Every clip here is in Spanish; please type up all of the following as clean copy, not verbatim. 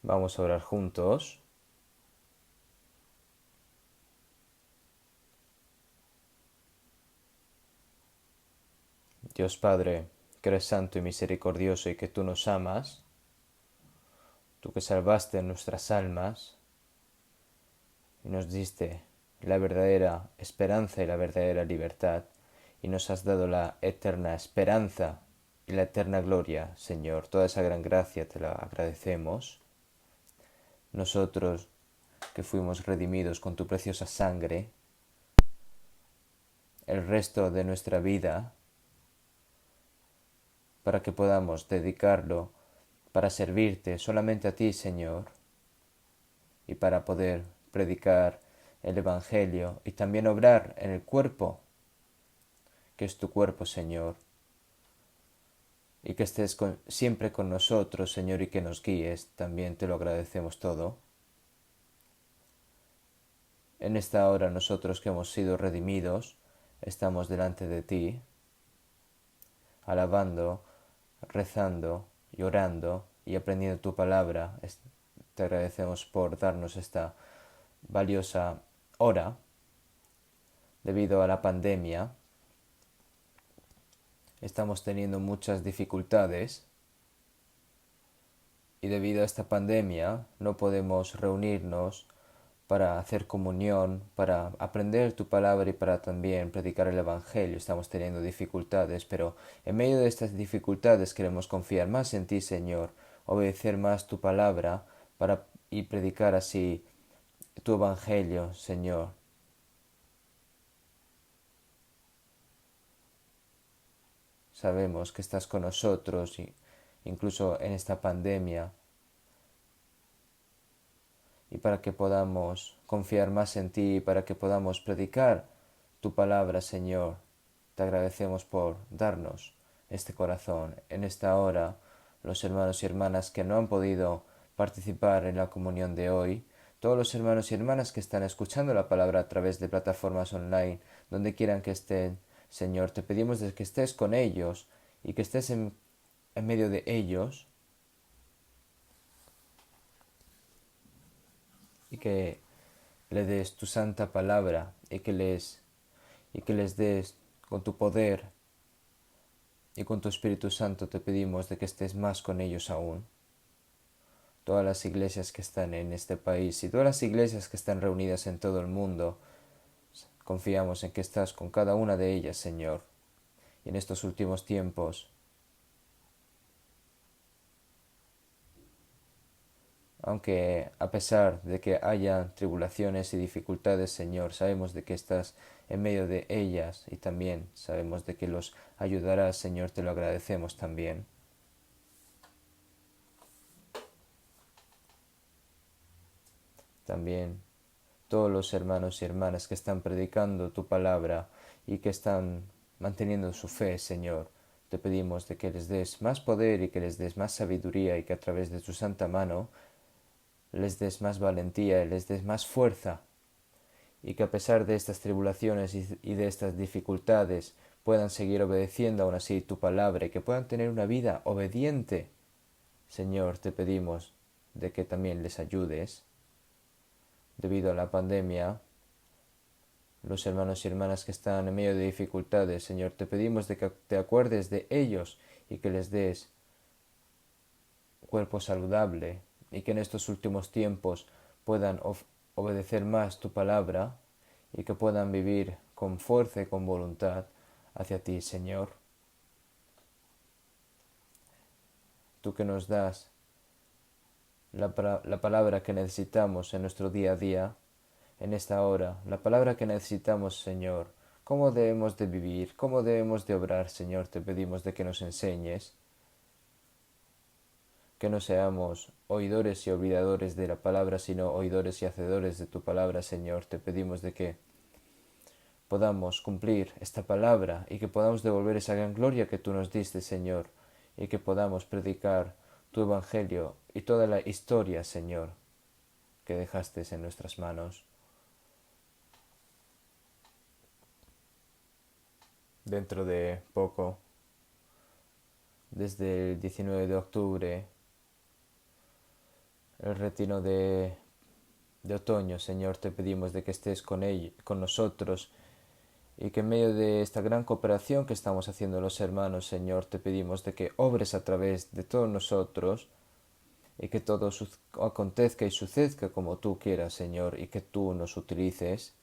Vamos a orar juntos. Dios Padre, que eres santo y misericordioso y que tú nos amas, tú que salvaste nuestras almas y nos diste la verdadera esperanza y la verdadera libertad, y nos has dado la eterna esperanza y la eterna gloria, Señor. Toda esa gran gracia te la agradecemos. Nosotros que fuimos redimidos con tu preciosa sangre, el resto de nuestra vida, para que podamos dedicarlo para servirte solamente a ti, Señor, y para poder predicar el Evangelio y también obrar en el cuerpo, que es tu cuerpo, Señor, y que estés siempre con nosotros, Señor, y que nos guíes, también te lo agradecemos todo. En esta hora nosotros que hemos sido redimidos, estamos delante de ti, alabando, rezando, llorando y aprendiendo tu palabra. Te agradecemos por darnos esta valiosa hora debido a la pandemia. Estamos teniendo muchas dificultades y debido a esta pandemia no podemos reunirnos para hacer comunión, para aprender tu palabra y para también predicar el Evangelio. Estamos teniendo dificultades, pero en medio de estas dificultades queremos confiar más en ti, Señor, obedecer más tu palabra y predicar así tu Evangelio, Señor. Sabemos que estás con nosotros, incluso en esta pandemia, y para que podamos confiar más en ti, para que podamos predicar tu palabra, Señor. Te agradecemos por darnos este corazón. En esta hora, los hermanos y hermanas que no han podido participar en la comunión de hoy, todos los hermanos y hermanas que están escuchando la palabra a través de plataformas online, donde quieran que estén, Señor, te pedimos que estés con ellos y que estés en medio de ellos y que le des tu santa palabra y que les des con tu poder y con tu Espíritu Santo. Te pedimos de que estés más con ellos aún. Todas las iglesias que están en este país y todas las iglesias que están reunidas en todo el mundo, confiamos en que estás con cada una de ellas, Señor. Y en estos últimos tiempos, aunque a pesar de que haya tribulaciones y dificultades, Señor, sabemos de que estás en medio de ellas y también sabemos de que los ayudarás, Señor, te lo agradecemos también. También todos los hermanos y hermanas que están predicando tu palabra y que están manteniendo su fe, Señor, te pedimos de que les des más poder y que les des más sabiduría y que a través de tu santa mano les des más valentía y les des más fuerza y que a pesar de estas tribulaciones y de estas dificultades puedan seguir obedeciendo aún así tu palabra y que puedan tener una vida obediente. Señor, te pedimos de que también les ayudes. Debido a la pandemia, los hermanos y hermanas que están en medio de dificultades, Señor, te pedimos de que te acuerdes de ellos y que les des cuerpo saludable y que en estos últimos tiempos puedan obedecer más tu palabra y que puedan vivir con fuerza y con voluntad hacia ti, Señor. Tú que nos das la palabra que necesitamos en nuestro día a día, en esta hora, la palabra que necesitamos, Señor. ¿Cómo debemos de vivir? ¿Cómo debemos de obrar, Señor? Te pedimos de que nos enseñes, que no seamos oidores y olvidadores de la palabra, sino oidores y hacedores de tu palabra, Señor. Te pedimos de que podamos cumplir esta palabra y que podamos devolver esa gran gloria que tú nos diste, Señor, y que podamos predicar tu Evangelio y toda la historia, Señor, que dejaste en nuestras manos. Dentro de poco, desde el 19 de octubre, el retiro de otoño, Señor, te pedimos de que estés con nosotros y que en medio de esta gran cooperación que estamos haciendo los hermanos, Señor, te pedimos de que obres a través de todos nosotros y que todo acontezca y suceda como tú quieras, Señor, y que tú nos utilices.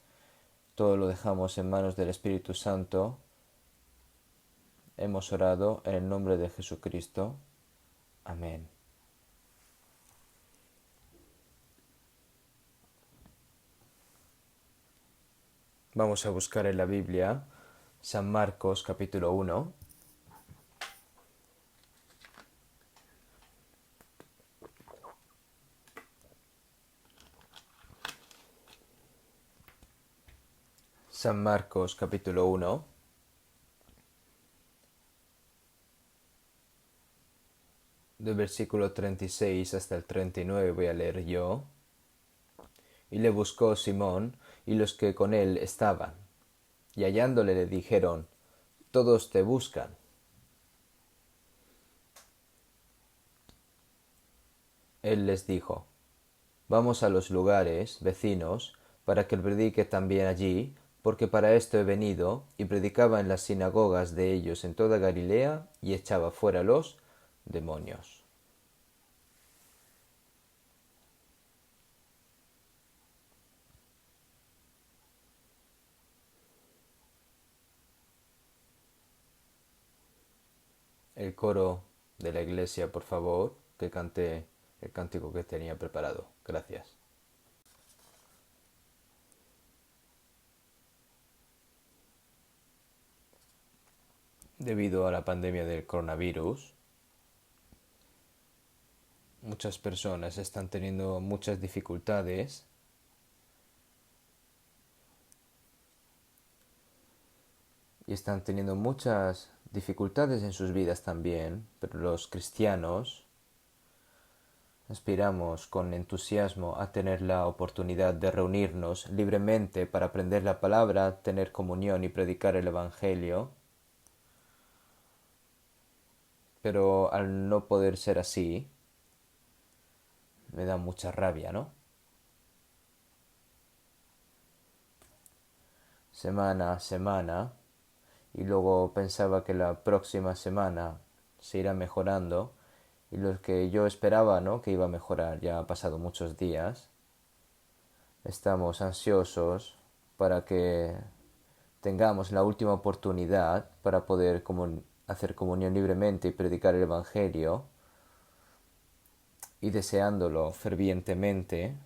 Todo lo dejamos en manos del Espíritu Santo. Hemos orado en el nombre de Jesucristo. Amén. Vamos a buscar en la Biblia San Marcos capítulo 1. San Marcos capítulo 1. Del versículo 36 hasta el 39 voy a leer yo. Y le buscó Simón y los que con él estaban, y hallándole le dijeron: Todos te buscan. Él les dijo: Vamos a los lugares vecinos, para que predique también allí, porque para esto he venido. Y predicaba en las sinagogas de ellos en toda Galilea, y echaba fuera los demonios. El coro de la iglesia, por favor, que cante el cántico que tenía preparado. Gracias. Debido a la pandemia del coronavirus, muchas personas están teniendo muchas dificultades y están teniendo muchas dificultades en sus vidas también, pero los cristianos aspiramos con entusiasmo a tener la oportunidad de reunirnos libremente para aprender la palabra, tener comunión y predicar el Evangelio. Pero al no poder ser así, me da mucha rabia, ¿no? Semana a semana, y luego pensaba que la próxima semana se irá mejorando, y lo que yo esperaba, ¿no?, que iba a mejorar, ya ha pasado muchos días. Estamos ansiosos para que tengamos la última oportunidad para poder hacer comunión libremente y predicar el Evangelio, y deseándolo fervientemente,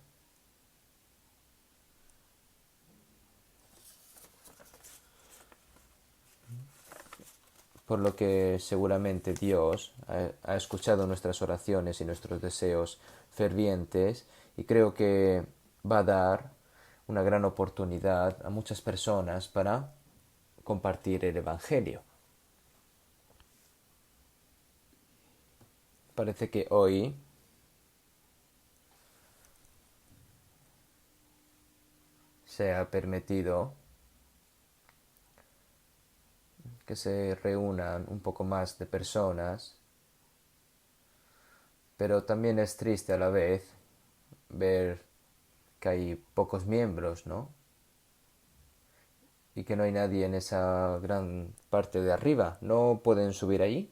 por lo que seguramente Dios ha escuchado nuestras oraciones y nuestros deseos fervientes, y creo que va a dar una gran oportunidad a muchas personas para compartir el Evangelio. Parece que hoy se ha permitido que se reúnan un poco más de personas, pero también es triste a la vez ver que hay pocos miembros, ¿no? Y que no hay nadie en esa gran parte de arriba. ¿No pueden subir ahí?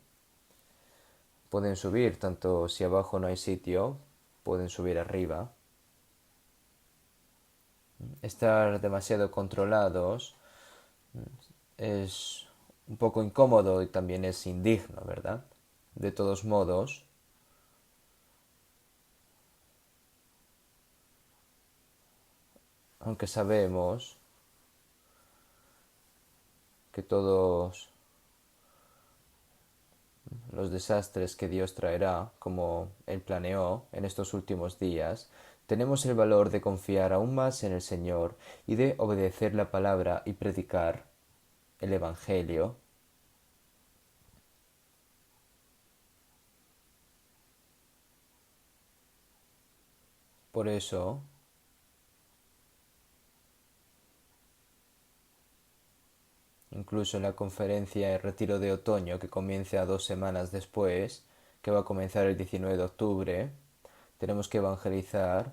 Pueden subir, tanto si abajo no hay sitio, pueden subir arriba. Estar demasiado controlados es un poco incómodo y también es indigno, ¿verdad? De todos modos, aunque sabemos que todos los desastres que Dios traerá, como Él planeó en estos últimos días, tenemos el valor de confiar aún más en el Señor y de obedecer la palabra y predicar el Evangelio. Por eso, incluso en la conferencia de retiro de otoño que comienza 2 semanas después, que va a comenzar el 19 de octubre, tenemos que evangelizar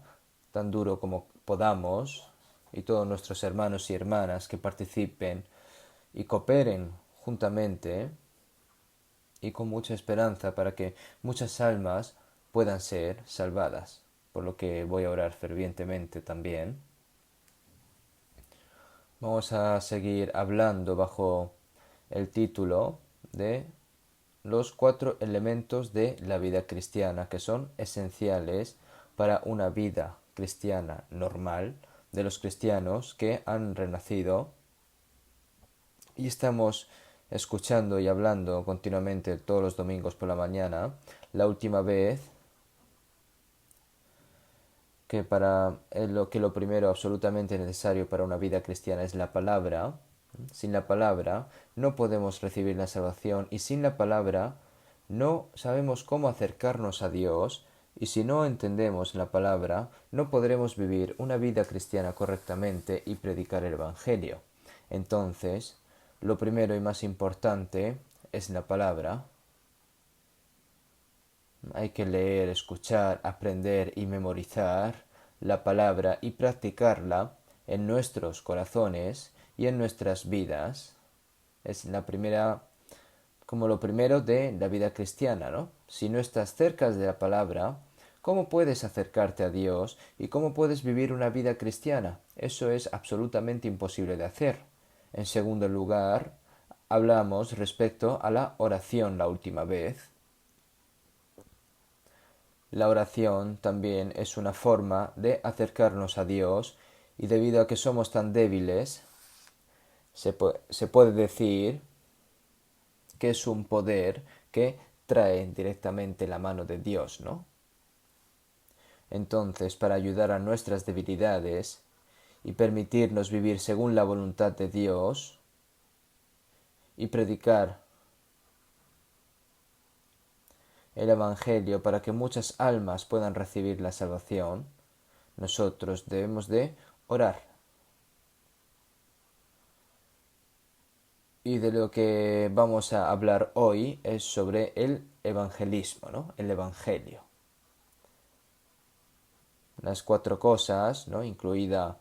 tan duro como podamos y todos nuestros hermanos y hermanas que participen y cooperen juntamente y con mucha esperanza para que muchas almas puedan ser salvadas, por lo que voy a orar fervientemente también. Vamos a seguir hablando bajo el título de los 4 elementos de la vida cristiana que son esenciales para una vida cristiana normal de los cristianos que han renacido, y estamos escuchando y hablando continuamente todos los domingos por la mañana. La última vez que lo primero absolutamente necesario para una vida cristiana es la palabra. Sin la palabra no podemos recibir la salvación, y sin la palabra no sabemos cómo acercarnos a Dios, y si no entendemos la palabra no podremos vivir una vida cristiana correctamente y predicar el Evangelio. Entonces, lo primero y más importante es la palabra. Hay que leer, escuchar, aprender y memorizar la palabra y practicarla en nuestros corazones y en nuestras vidas. Es la primera, como lo primero de la vida cristiana, ¿no? Si no estás cerca de la palabra, ¿cómo puedes acercarte a Dios y cómo puedes vivir una vida cristiana? Eso es absolutamente imposible de hacer. En segundo lugar, hablamos respecto a la oración la última vez. La oración también es una forma de acercarnos a Dios, y debido a que somos tan débiles, se puede decir que es un poder que trae directamente la mano de Dios, ¿no? Entonces, para ayudar a nuestras debilidades y permitirnos vivir según la voluntad de Dios y predicar el Evangelio para que muchas almas puedan recibir la salvación, nosotros debemos de orar. Y de lo que vamos a hablar hoy es sobre el evangelismo, ¿no? El evangelio. Las 4 cosas, ¿no? Incluida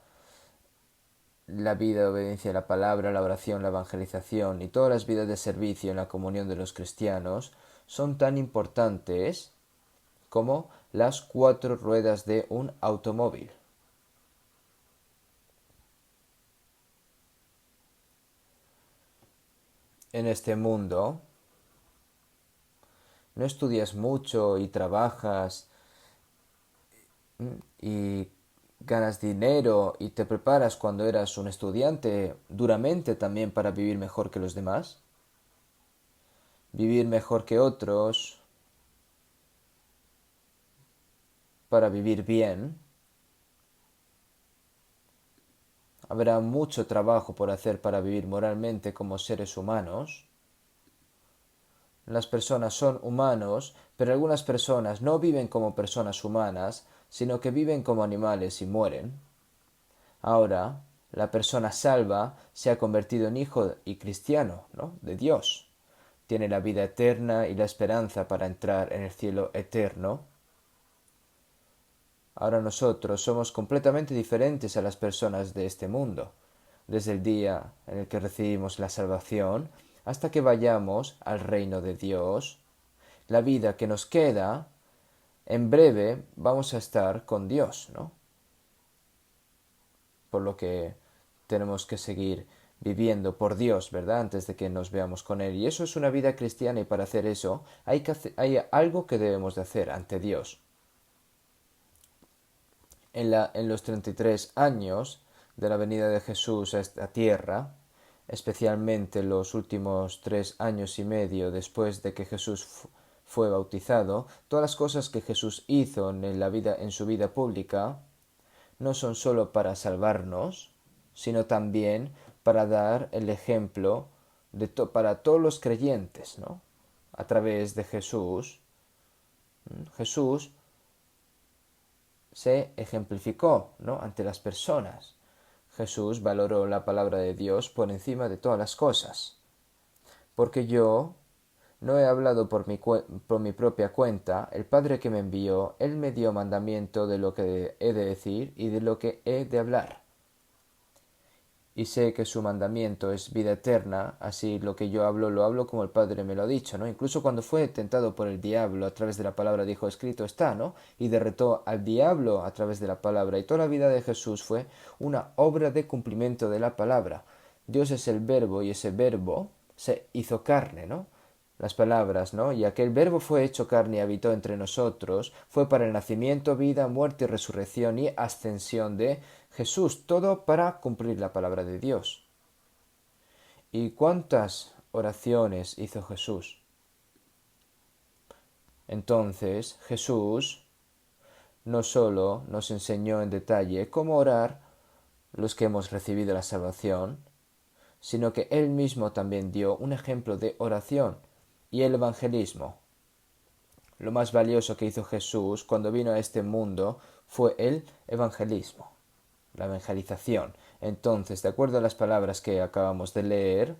la vida de obediencia a la palabra, la oración, la evangelización y todas las vidas de servicio en la comunión de los cristianos, son tan importantes como las 4 ruedas de un automóvil. En este mundo no estudias mucho y trabajas y ganas dinero y te preparas cuando eras un estudiante duramente también para vivir mejor que los demás, vivir mejor que otros, para vivir bien. Habrá mucho trabajo por hacer para vivir moralmente como seres humanos. Las personas son humanos, pero algunas personas no viven como personas humanas, sino que viven como animales y mueren. Ahora, la persona salva se ha convertido en hijo y cristiano, ¿no? De Dios. Tiene la vida eterna y la esperanza para entrar en el cielo eterno. Ahora nosotros somos completamente diferentes a las personas de este mundo, desde el día en el que recibimos la salvación hasta que vayamos al reino de Dios. La vida que nos queda, en breve vamos a estar con Dios, ¿no? Por lo que tenemos que seguir viviendo por Dios, ¿verdad? Antes de que nos veamos con Él. Y eso es una vida cristiana, y para hacer eso hay algo que debemos de hacer ante Dios. En los 33 años de la venida de Jesús a esta tierra, especialmente los últimos 3 años y medio después de que Jesús fue bautizado, todas las cosas que Jesús hizo en su vida pública no son sólo para salvarnos, sino también para dar el ejemplo para todos los creyentes, ¿no? A través de Jesús, Jesús se ejemplificó, ¿no? Ante las personas. Jesús valoró la palabra de Dios por encima de todas las cosas, porque yo No he hablado por mi propia cuenta. El Padre que me envió, Él me dio mandamiento de lo que he de decir y de lo que he de hablar. Y sé que su mandamiento es vida eterna, así lo que yo hablo lo hablo como el Padre me lo ha dicho, ¿no? Incluso cuando fue tentado por el diablo a través de la palabra dijo escrito está, ¿no? Y derrotó al diablo a través de la palabra. Y toda la vida de Jesús fue una obra de cumplimiento de la palabra. Dios es el verbo y ese verbo se hizo carne, ¿no? Las palabras, ¿no? Y aquel verbo fue hecho carne y habitó entre nosotros, fue para el nacimiento, vida, muerte y resurrección y ascensión de Jesús, todo para cumplir la palabra de Dios. ¿Y cuántas oraciones hizo Jesús? Entonces Jesús no solo nos enseñó en detalle cómo orar los que hemos recibido la salvación, sino que Él mismo también dio un ejemplo de oración y el evangelismo. Lo más valioso que hizo Jesús cuando vino a este mundo fue el evangelismo, la evangelización. Entonces, de acuerdo a las palabras que acabamos de leer,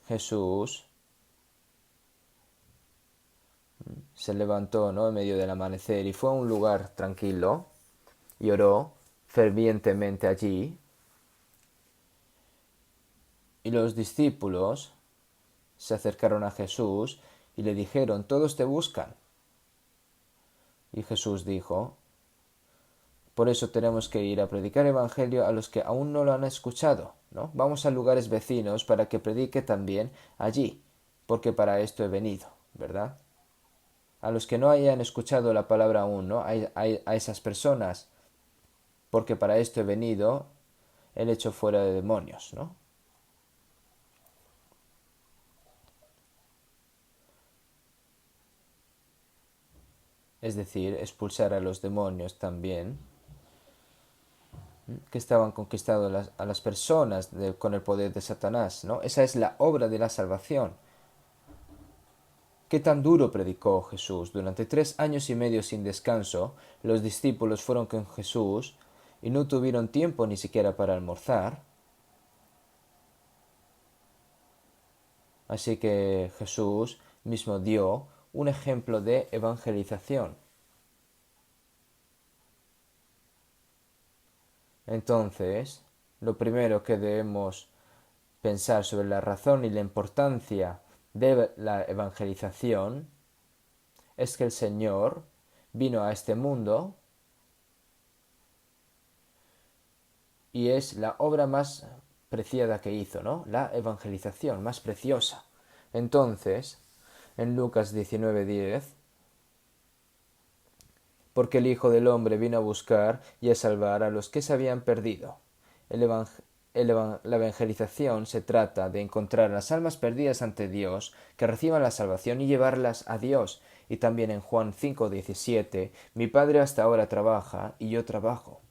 Jesús se levantó, ¿no?, en medio del amanecer y fue a un lugar tranquilo y oró fervientemente allí. Y los discípulos se acercaron a Jesús y le dijeron, todos te buscan. Y Jesús dijo, por eso tenemos que ir a predicar evangelio a los que aún no lo han escuchado, ¿no? Vamos a lugares vecinos para que predique también allí, porque para esto he venido, ¿verdad? A los que no hayan escuchado la palabra aún, ¿no? A esas personas, porque para esto he venido, el hecho fuera de demonios, ¿no? Es decir, expulsar a los demonios también, que estaban conquistando a las personas con el poder de Satanás, ¿no? Esa es la obra de la salvación. ¿Qué tan duro predicó Jesús? Durante 3 años y medio sin descanso, los discípulos fueron con Jesús y no tuvieron tiempo ni siquiera para almorzar. Así que Jesús mismo dio un ejemplo de evangelización. Entonces, lo primero que debemos pensar sobre la razón y la importancia de la evangelización es que el Señor vino a este mundo y es la obra más preciada que hizo, ¿no? La evangelización más preciosa. Entonces, en Lucas 19:10, porque el Hijo del Hombre vino a buscar y a salvar a los que se habían perdido. La evangelización se trata de encontrar las almas perdidas ante Dios, que reciban la salvación y llevarlas a Dios. Y también en Juan 5:17, mi Padre hasta ahora trabaja y yo trabajo.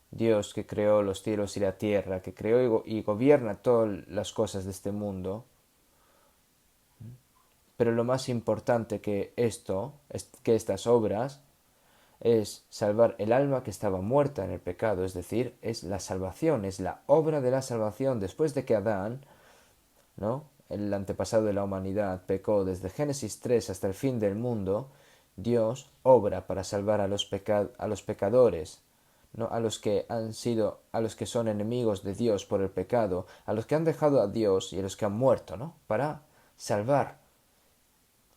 Dios que creó los cielos y la tierra, que creó y gobierna todas las cosas de este mundo. Pero lo más importante que que estas obras, es salvar el alma que estaba muerta en el pecado, es decir, es la salvación, es la obra de la salvación. Después de que Adán, ¿no?, el antepasado de la humanidad, pecó desde Génesis 3 hasta el fin del mundo, Dios obra para salvar a los pecadores, ¿no?, a los que son enemigos de Dios por el pecado, a los que han dejado a Dios y a los que han muerto, ¿no?, para salvar.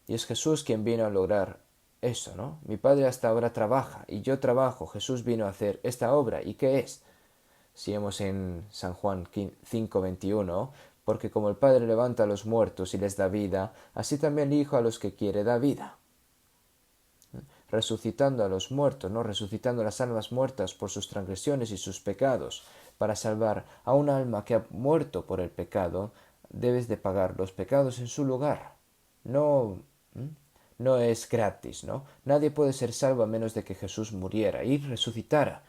Y es Jesús quien vino a lograr eso, ¿no? Mi Padre hasta ahora trabaja y yo trabajo. Jesús vino a hacer esta obra. ¿Y qué es? Si vemos en San Juan 5:21, porque como el Padre levanta a los muertos y les da vida, así también el Hijo a los que quiere da vida. Resucitando a los muertos, ¿no? Resucitando las almas muertas por sus transgresiones y sus pecados. Para salvar a un alma que ha muerto por el pecado, debes de pagar los pecados en su lugar. No, no es gratis, ¿no? Nadie puede ser salvo a menos de que Jesús muriera y resucitara.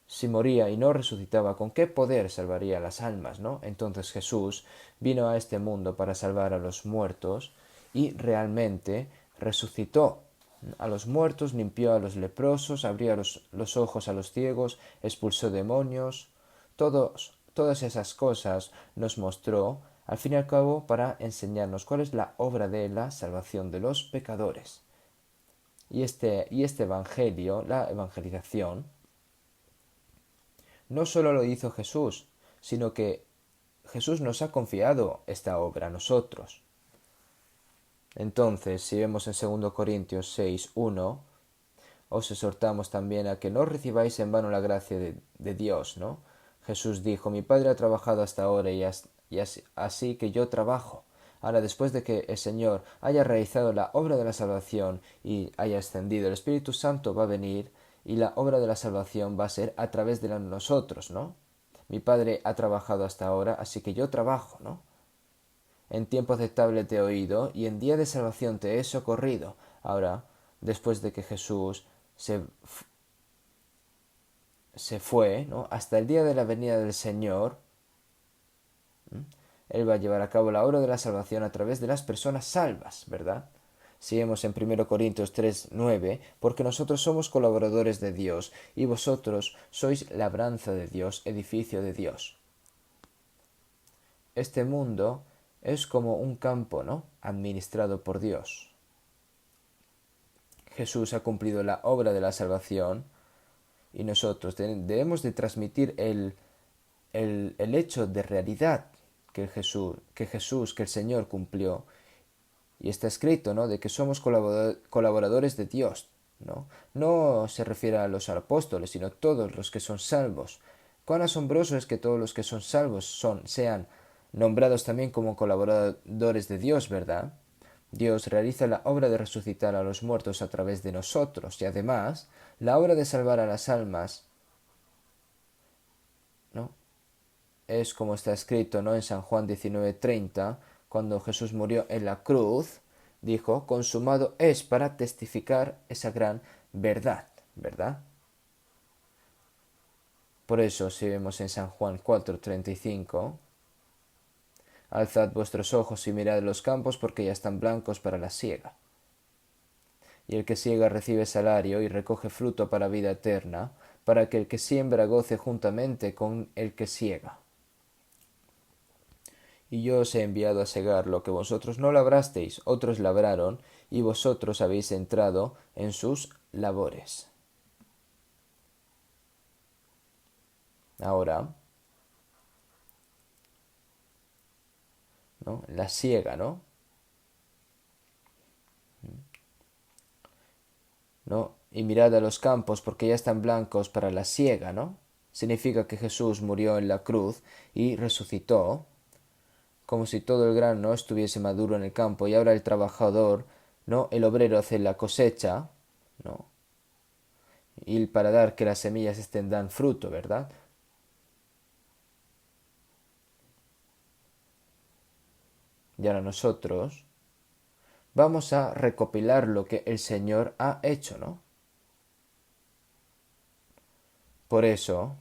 Si moría y no resucitaba, ¿con qué poder salvaría las almas, no? Entonces Jesús vino a este mundo para salvar a los muertos y realmente resucitó a los muertos, limpió a los leprosos, abrió los ojos a los ciegos, expulsó demonios, todo todas esas cosas nos mostró, al fin y al cabo, para enseñarnos cuál es la obra de la salvación de los pecadores. Y este evangelio, la evangelización, no solo lo hizo Jesús, sino que Jesús nos ha confiado esta obra a nosotros. Entonces, si vemos en 2 Corintios 6:1, os exhortamos también a que no recibáis en vano la gracia de Dios, ¿no? Jesús dijo, mi Padre ha trabajado hasta ahora así que yo trabajo. Ahora, después de que el Señor haya realizado la obra de la salvación y haya ascendido, el Espíritu Santo va a venir y la obra de la salvación va a ser a través de nosotros, ¿no? Mi Padre ha trabajado hasta ahora, así que yo trabajo, ¿no? En tiempo aceptable te he oído y en día de salvación te he socorrido. Ahora, después de que Jesús se fue, ¿no? Hasta el día de la venida del Señor, Él va a llevar a cabo la obra de la salvación a través de las personas salvas, ¿verdad? Si vemos en 1 Corintios 3:9, porque nosotros somos colaboradores de Dios y vosotros sois labranza de Dios, edificio de Dios. Este mundo es como un campo, ¿no? Administrado por Dios. Jesús ha cumplido la obra de la salvación y nosotros debemos de transmitir el hecho de realidad que el Señor cumplió. Y está escrito, ¿no? De que somos colaboradores de Dios, ¿no? No se refiere a los apóstoles, sino a todos los que son salvos. Cuán asombroso es que todos los que son salvos sean nombrados también como colaboradores de Dios, ¿verdad? Dios realiza la obra de resucitar a los muertos a través de nosotros y además la obra de salvar a las almas, ¿no? Es como está escrito, ¿no? En San Juan 19:30, cuando Jesús murió en la cruz, dijo, consumado es, para testificar esa gran verdad, ¿verdad? Por eso, si vemos en San Juan 4:35, alzad vuestros ojos y mirad los campos porque ya están blancos para la siega. Y el que siega recibe salario y recoge fruto para vida eterna, para que el que siembra goce juntamente con el que siega. Y yo os he enviado a segar lo que vosotros no labrasteis, otros labraron, y vosotros habéis entrado en sus labores. Ahora, ¿no? La siega, ¿no? ¿No? Y mirad a los campos porque ya están blancos para la siega, ¿no? Significa que Jesús murió en la cruz y resucitó, como si todo el grano no estuviese maduro en el campo y ahora el trabajador, ¿no? El obrero hace la cosecha, ¿no? Y para dar que las semillas estén dan fruto, ¿verdad? Y ahora nosotros vamos a recopilar lo que el Señor ha hecho, ¿no? Por eso,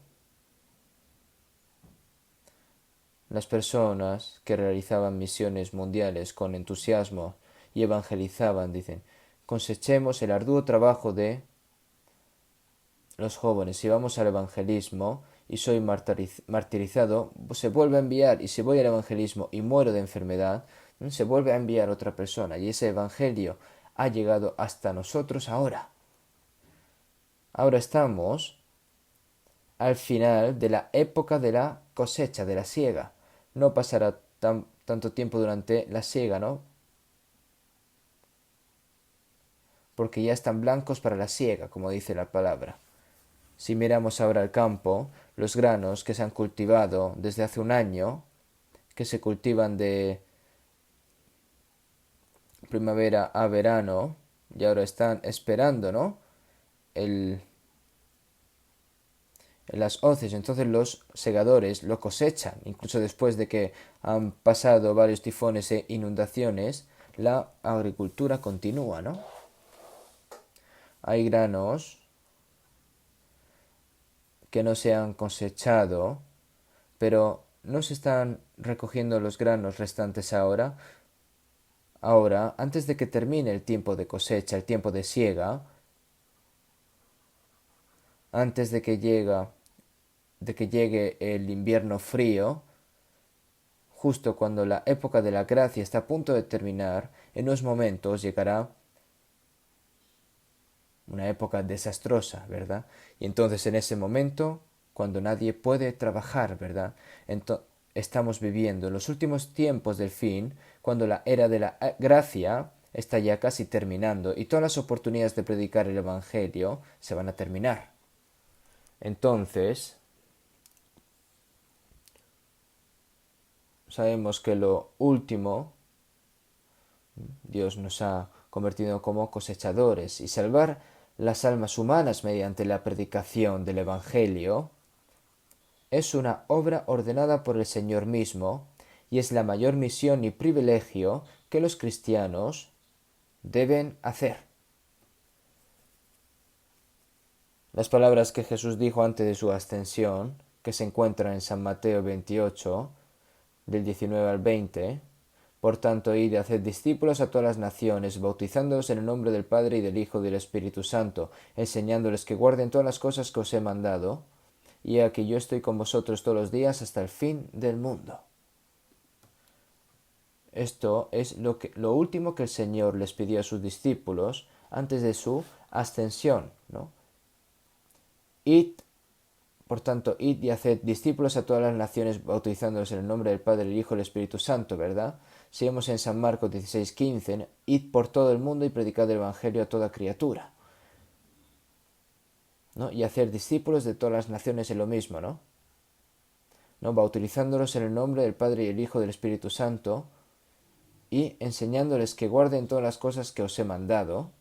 las personas que realizaban misiones mundiales con entusiasmo y evangelizaban, dicen, cosechemos el arduo trabajo de los jóvenes. Si vamos al evangelismo y soy martirizado, se vuelve a enviar. Y si voy al evangelismo y muero de enfermedad, se vuelve a enviar otra persona. Y ese evangelio ha llegado hasta nosotros ahora. Ahora estamos al final de la época de la cosecha, de la siega. No pasará tanto tiempo durante la siega, ¿no? Porque ya están blancos para la siega, como dice la palabra. Si miramos ahora el campo, los granos que se han cultivado desde hace un año, que se cultivan de primavera a verano, y ahora están esperando, ¿no? El, las hoces, entonces los segadores lo cosechan, incluso después de que han pasado varios tifones e inundaciones, la agricultura continúa, ¿no? Hay granos que no se han cosechado, pero no se están recogiendo los granos restantes ahora. Ahora, antes de que termine el tiempo de cosecha, el tiempo de siega, antes de que llegue de que llegue el invierno frío, justo cuando la época de la gracia está a punto de terminar, en unos momentos llegará una época desastrosa, ¿verdad? Y entonces en ese momento, cuando nadie puede trabajar, ¿verdad? Estamos viviendo en los últimos tiempos del fin, cuando la era de la gracia está ya casi terminando y todas las oportunidades de predicar el Evangelio se van a terminar. Entonces, sabemos que lo último, Dios nos ha convertido como cosechadores y salvar las almas humanas mediante la predicación del Evangelio es una obra ordenada por el Señor mismo y es la mayor misión y privilegio que los cristianos deben hacer. Las palabras que Jesús dijo antes de su ascensión, que se encuentran en San Mateo 28, del 19 al 20, por tanto, id y haced discípulos a todas las naciones, bautizándolos en el nombre del Padre y del Hijo y del Espíritu Santo, enseñándoles que guarden todas las cosas que os he mandado, y aquí yo estoy con vosotros todos los días hasta el fin del mundo. Esto es lo último que el Señor les pidió a sus discípulos antes de su ascensión, ¿no? Id, por tanto, id y haced discípulos a todas las naciones, bautizándolos en el nombre del Padre, el Hijo y el Espíritu Santo, ¿verdad? Seguimos en San Marcos 16:15, id por todo el mundo y predicad el Evangelio a toda criatura, ¿no? Y hacer discípulos de todas las naciones es lo mismo, ¿no? ¿No? Bautizándolos en el nombre del Padre y el Hijo y del Espíritu Santo, y enseñándoles que guarden todas las cosas que os he mandado,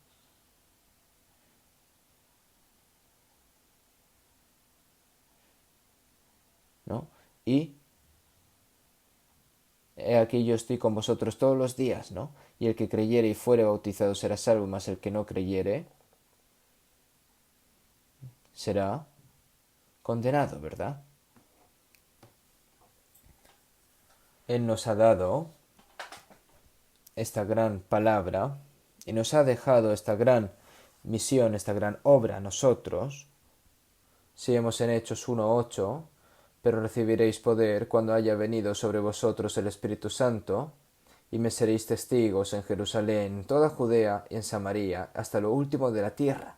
¿no? Y he aquí yo estoy con vosotros todos los días, ¿no? Y el que creyere y fuere bautizado será salvo, mas el que no creyere será condenado, ¿verdad? Él nos ha dado esta gran palabra y nos ha dejado esta gran misión, esta gran obra a nosotros. Seguimos en Hechos 1:8, pero recibiréis poder cuando haya venido sobre vosotros el Espíritu Santo, y me seréis testigos en Jerusalén, en toda Judea y en Samaria, hasta lo último de la tierra.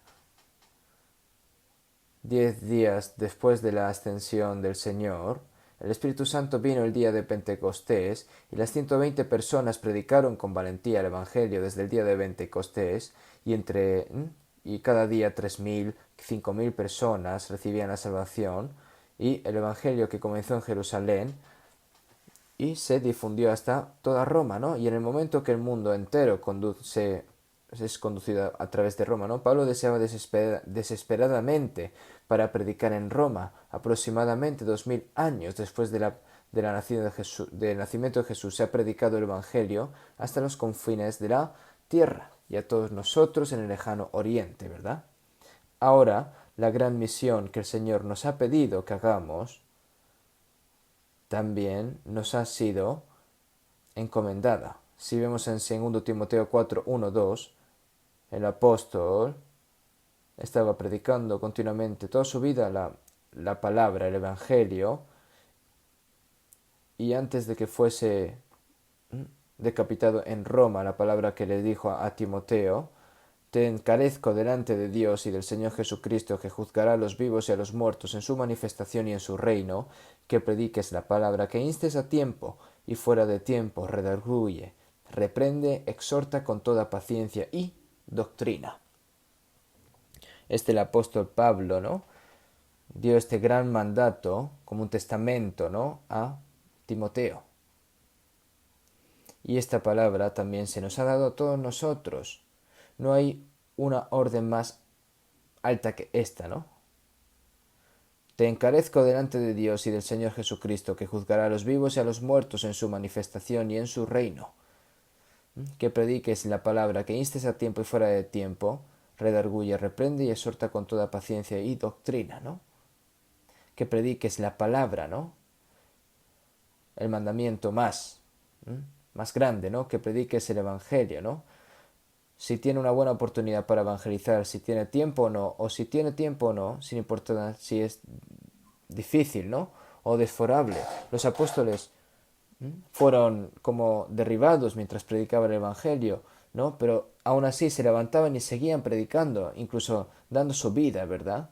10 días después de la ascensión del Señor, el Espíritu Santo vino el día de Pentecostés y las 120 personas predicaron con valentía el Evangelio desde el día de Pentecostés y cada día 3.000, 5.000 personas recibían la salvación y el Evangelio que comenzó en Jerusalén y se difundió hasta toda Roma, ¿no? Y en el momento que el mundo entero es conducido a través de Roma, ¿no? Pablo deseaba desesperadamente para predicar en Roma, aproximadamente 2000 años después del nacimiento de Jesús, se ha predicado el Evangelio hasta los confines de la tierra y a todos nosotros en el lejano oriente, ¿verdad? Ahora, la gran misión que el Señor nos ha pedido que hagamos también nos ha sido encomendada. Si vemos en 2 Timoteo 4:1-2, el apóstol estaba predicando continuamente toda su vida la palabra, el Evangelio, y antes de que fuese decapitado en Roma, la palabra que le dijo a Timoteo, te encarezco delante de Dios y del Señor Jesucristo, que juzgará a los vivos y a los muertos en su manifestación y en su reino, que prediques la palabra, que instes a tiempo y fuera de tiempo, redarguye, reprende, exhorta con toda paciencia y doctrina. El apóstol Pablo, ¿no? Dio este gran mandato como un testamento, ¿no? A Timoteo. Y esta palabra también se nos ha dado a todos nosotros. No hay una orden más alta que esta, ¿no? Te encarezco delante de Dios y del Señor Jesucristo, que juzgará a los vivos y a los muertos en su manifestación y en su reino. Que prediques la palabra, que instes a tiempo y fuera de tiempo, redarguye, reprende y exhorta con toda paciencia y doctrina, ¿no? Que prediques la palabra, ¿no? El mandamiento más grande, ¿no? Que prediques el Evangelio, ¿no? Si tiene una buena oportunidad para evangelizar, si tiene tiempo o no, o si tiene tiempo o no, sin importar si es difícil, ¿no? O desfavorable. Los apóstoles fueron como derribados mientras predicaban el Evangelio, ¿no? Pero aún así se levantaban y seguían predicando, incluso dando su vida, ¿verdad?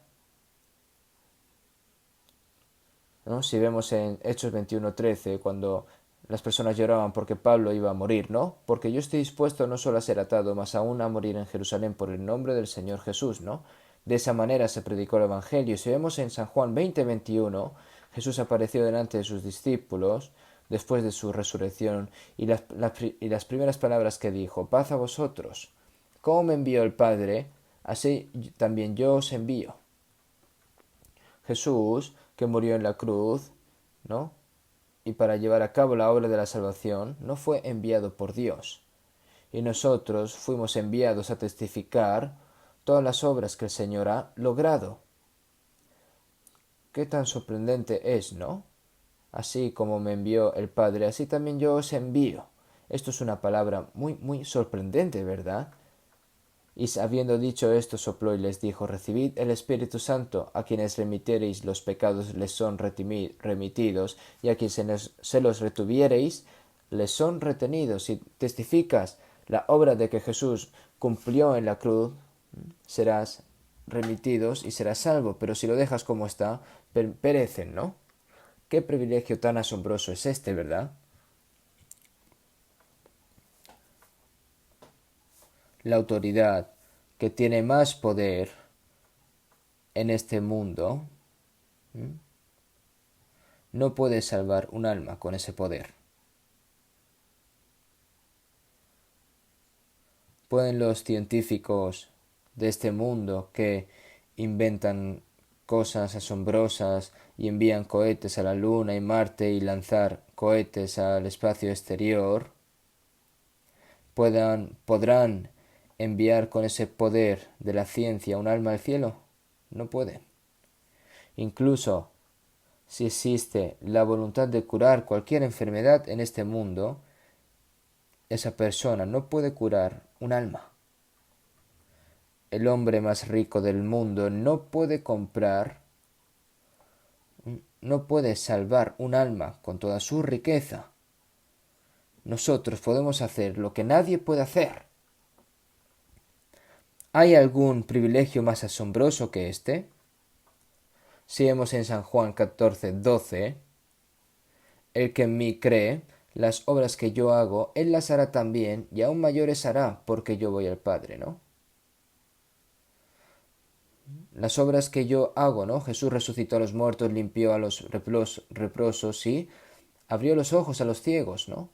¿No? Si vemos en Hechos 21:13, cuando las personas lloraban porque Pablo iba a morir, ¿no? Porque yo estoy dispuesto no solo a ser atado, mas aún a morir en Jerusalén por el nombre del Señor Jesús, ¿no? De esa manera se predicó el Evangelio. Si vemos en San Juan 20:21, Jesús apareció delante de sus discípulos después de su resurrección y las primeras palabras que dijo: paz a vosotros. Como me envió el Padre, así también yo os envío. Jesús, que murió en la cruz, ¿no? Y para llevar a cabo la obra de la salvación, no fue enviado por Dios. Y nosotros fuimos enviados a testificar todas las obras que el Señor ha logrado. Qué tan sorprendente es, ¿no? Así como me envió el Padre, así también yo os envío. Esto es una palabra muy sorprendente, ¿verdad? Y habiendo dicho esto, sopló y les dijo: recibid el Espíritu Santo. A quienes remitiereis los pecados les son remitidos, y a quienes se los retuviereis les son retenidos. Si testificas la obra de que Jesús cumplió en la cruz, serás remitidos y serás salvo. Pero si lo dejas como está, perecen, ¿no? Qué privilegio tan asombroso es este, ¿verdad? La autoridad que tiene más poder en este mundo no puede salvar un alma con ese poder. ¿Pueden los científicos de este mundo que inventan cosas asombrosas y envían cohetes a la Luna y Marte y lanzar cohetes al espacio exterior, podrán enviar con ese poder de la ciencia un alma al cielo? No pueden. Incluso si existe la voluntad de curar cualquier enfermedad en este mundo, esa persona no puede curar un alma. El hombre más rico del mundo no puede comprar, no puede salvar un alma con toda su riqueza. Nosotros podemos hacer lo que nadie puede hacer. ¿Hay algún privilegio más asombroso que este? Si vemos en San Juan 14:12, el que en mí cree, las obras que yo hago, él las hará también, y aún mayores hará, porque yo voy al Padre, ¿no? Las obras que yo hago, ¿no? Jesús resucitó a los muertos, limpió a los leprosos y abrió los ojos a los ciegos, ¿no?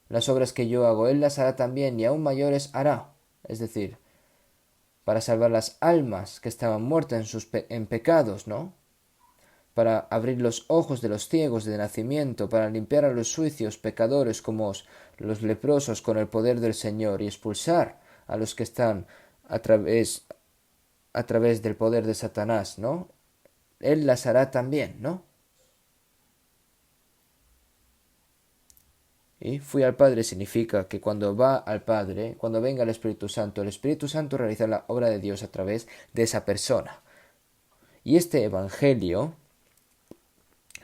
Las obras que yo hago, él las hará también, y aún mayores hará. Es decir, para salvar las almas que estaban muertas en pecados, ¿no? Para abrir los ojos de los ciegos de nacimiento, para limpiar a los sucios pecadores como los leprosos con el poder del Señor y expulsar a los que están a través del poder de Satanás, ¿no? Él las hará también, ¿no? Y fui al Padre significa que cuando va al Padre, cuando venga el Espíritu Santo realiza la obra de Dios a través de esa persona. Y este Evangelio,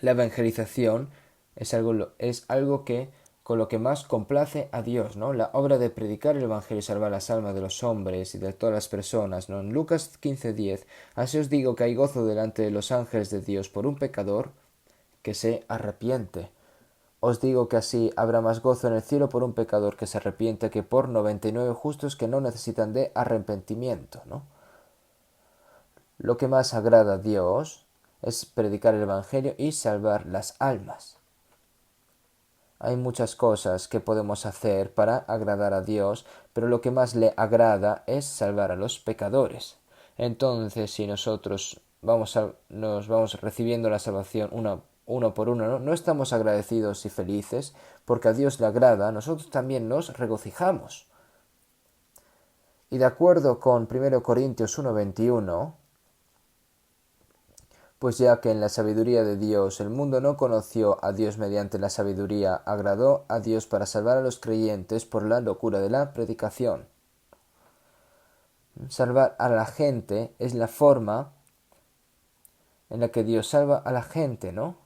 la evangelización, es algo que con lo que más complace a Dios, ¿no? La obra de predicar el Evangelio y salvar las almas de los hombres y de todas las personas, ¿no? En Lucas 15:10, así os digo que hay gozo delante de los ángeles de Dios por un pecador que se arrepiente. Os digo que así habrá más gozo en el cielo por un pecador que se arrepiente que por 99 justos que no necesitan de arrepentimiento, ¿no? Lo que más agrada a Dios es predicar el Evangelio y salvar las almas. Hay muchas cosas que podemos hacer para agradar a Dios, pero lo que más le agrada es salvar a los pecadores. Entonces, si nosotros nos vamos recibiendo la salvación uno por uno, ¿no? No estamos agradecidos y felices, porque a Dios le agrada, nosotros también nos regocijamos. Y de acuerdo con 1 Corintios 1:21, pues ya que en la sabiduría de Dios el mundo no conoció a Dios mediante la sabiduría, agradó a Dios para salvar a los creyentes por la locura de la predicación. Salvar a la gente es la forma en la que Dios salva a la gente, ¿no?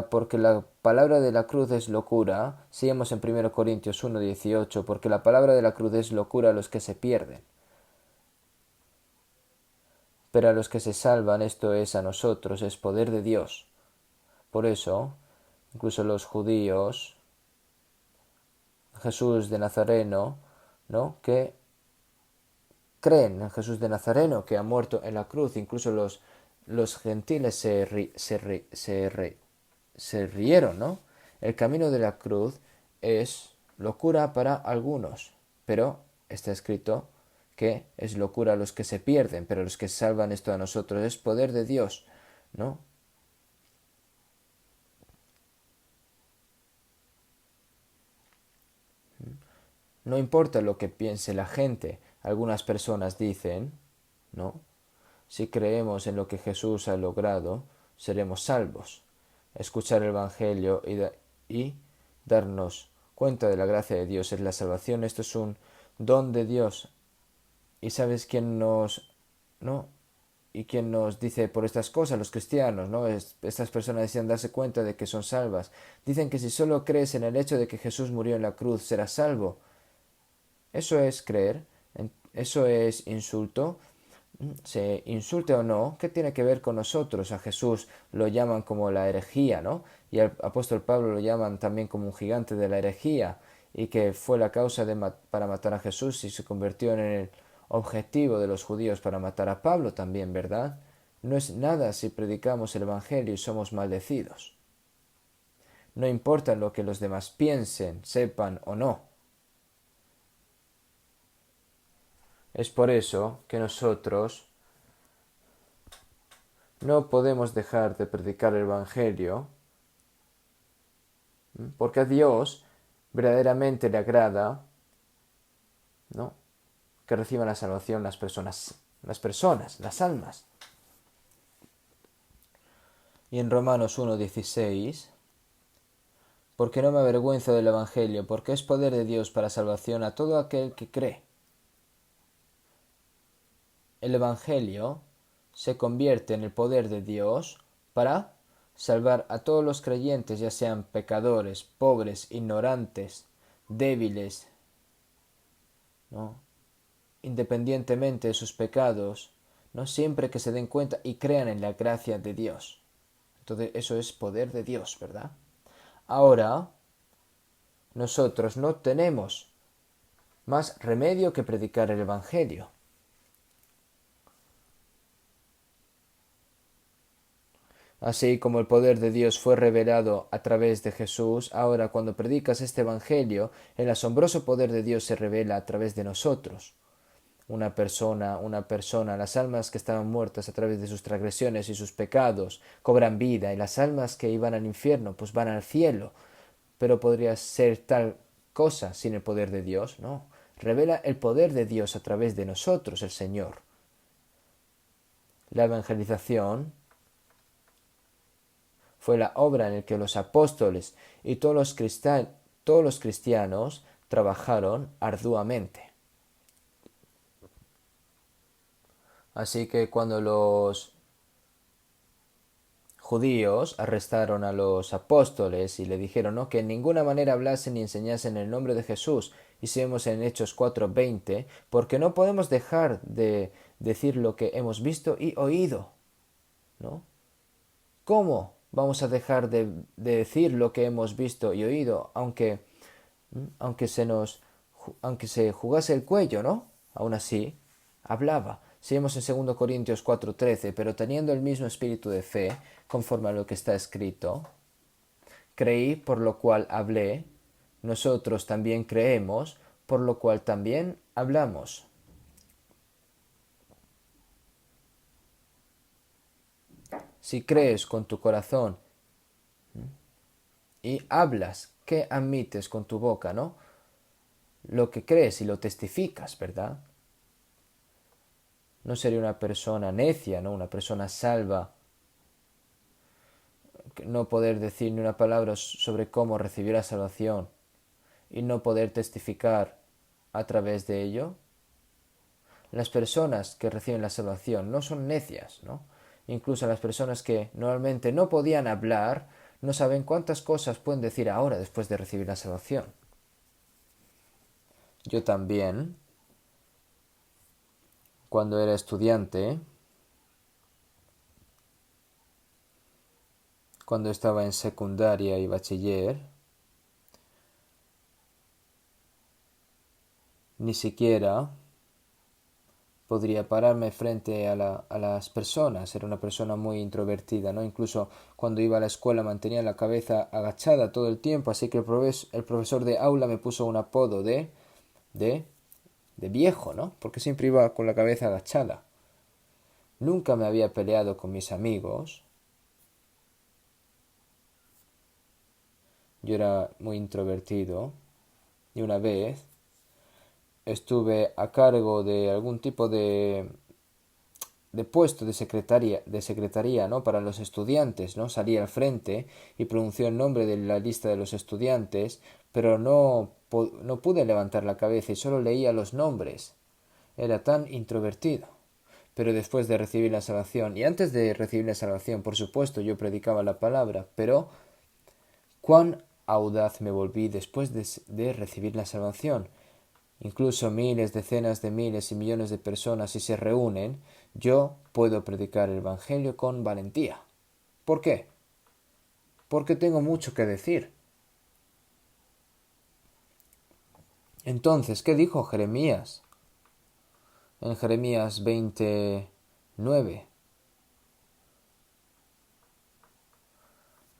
Porque la palabra de la cruz es locura, sigamos en 1 Corintios 1:18, porque la palabra de la cruz es locura a los que se pierden, pero a los que se salvan, esto es a nosotros, es poder de Dios. Por eso, incluso los judíos, Jesús de Nazareno, ¿no? Que creen en Jesús de Nazareno, que ha muerto en la cruz, incluso los gentiles se rieron, ¿no? El camino de la cruz es locura para algunos, pero está escrito que es locura a los que se pierden, pero los que salvan esto a nosotros es poder de Dios, ¿no? No importa lo que piense la gente, algunas personas dicen, ¿no? Si creemos en lo que Jesús ha logrado, seremos salvos. Escuchar el Evangelio y darnos cuenta de la gracia de Dios es la salvación. Esto es un don de Dios. ¿Y sabes quién no? ¿Y quién nos dice por estas cosas? Los cristianos, ¿no? Estas personas decían darse cuenta de que son salvas. Dicen que si solo crees en el hecho de que Jesús murió en la cruz, serás salvo. Eso es creer, eso es insulto. Se insulte o no, ¿qué tiene que ver con nosotros? A Jesús lo llaman como la herejía, ¿no? Y al apóstol Pablo lo llaman también como un gigante de la herejía y que fue la causa para matar a Jesús y se convirtió en el objetivo de los judíos para matar a Pablo también, ¿verdad? No es nada si predicamos el Evangelio y somos maldecidos. No importa lo que los demás piensen, sepan o no. Es por eso que nosotros no podemos dejar de predicar el Evangelio, porque a Dios verdaderamente le agrada, ¿no? Que reciban la salvación las almas. Y en Romanos 1:16, porque no me avergüenzo del Evangelio, porque es poder de Dios para salvación a todo aquel que cree. El Evangelio se convierte en el poder de Dios para salvar a todos los creyentes, ya sean pecadores, pobres, ignorantes, débiles, ¿no? Independientemente de sus pecados, ¿no? Siempre que se den cuenta y crean en la gracia de Dios. Entonces eso es poder de Dios, ¿verdad? Ahora, nosotros no tenemos más remedio que predicar el Evangelio. Así como el poder de Dios fue revelado a través de Jesús, ahora cuando predicas este Evangelio, el asombroso poder de Dios se revela a través de nosotros. Una persona, las almas que estaban muertas a través de sus transgresiones y sus pecados, cobran vida, y las almas que iban al infierno, pues van al cielo. Pero podría ser tal cosa sin el poder de Dios, no. Revela el poder de Dios a través de nosotros, el Señor. La evangelización fue la obra en la que los apóstoles y todos los cristianos trabajaron arduamente. Así que cuando los judíos arrestaron a los apóstoles y le dijeron, ¿no?, que en ninguna manera hablasen ni enseñasen el nombre de Jesús, y si vemos en Hechos 4:20, porque no podemos dejar de decir lo que hemos visto y oído, ¿no? ¿Cómo vamos a dejar de decir lo que hemos visto y oído, aunque aunque se jugase el cuello, ¿no? Aún así, hablaba. Seguimos en 2 Corintios 4:13, pero teniendo el mismo espíritu de fe, conforme a lo que está escrito, creí, por lo cual hablé, nosotros también creemos, por lo cual también hablamos. Si crees con tu corazón y hablas, ¿qué admites con tu boca, no? Lo que crees y lo testificas, ¿verdad? No sería una persona necia, ¿no? Una persona salva, no poder decir ni una palabra sobre cómo recibir la salvación y no poder testificar a través de ello. las personas que reciben la salvación no son necias, ¿no? Incluso las personas que normalmente no podían hablar, no saben cuántas cosas pueden decir ahora después de recibir la salvación. Yo también, cuando era estudiante, cuando estaba en secundaria y bachiller, ni siquiera podría pararme frente a las personas. Era una persona muy introvertida, ¿no? Incluso cuando iba a la escuela mantenía la cabeza agachada todo el tiempo, así que el profesor de aula me puso un apodo de, de viejo, ¿no? Porque siempre iba con la cabeza agachada. Nunca me había peleado con mis amigos. Yo era muy introvertido. Y una vez estuve a cargo de algún tipo de puesto de secretaría, ¿no? Para los estudiantes, ¿no? Salí al frente y pronunció el nombre de la lista de los estudiantes, pero no pude levantar la cabeza y solo leía los nombres. Era tan introvertido. Pero después de recibir la salvación, y antes de recibir la salvación, por supuesto, yo predicaba la palabra, pero cuán audaz me volví después de recibir la salvación. Incluso miles, decenas de miles y millones de personas si se reúnen, yo puedo predicar el Evangelio con valentía. ¿Por qué? Porque tengo mucho que decir. Entonces, ¿qué dijo Jeremías? En Jeremías 29.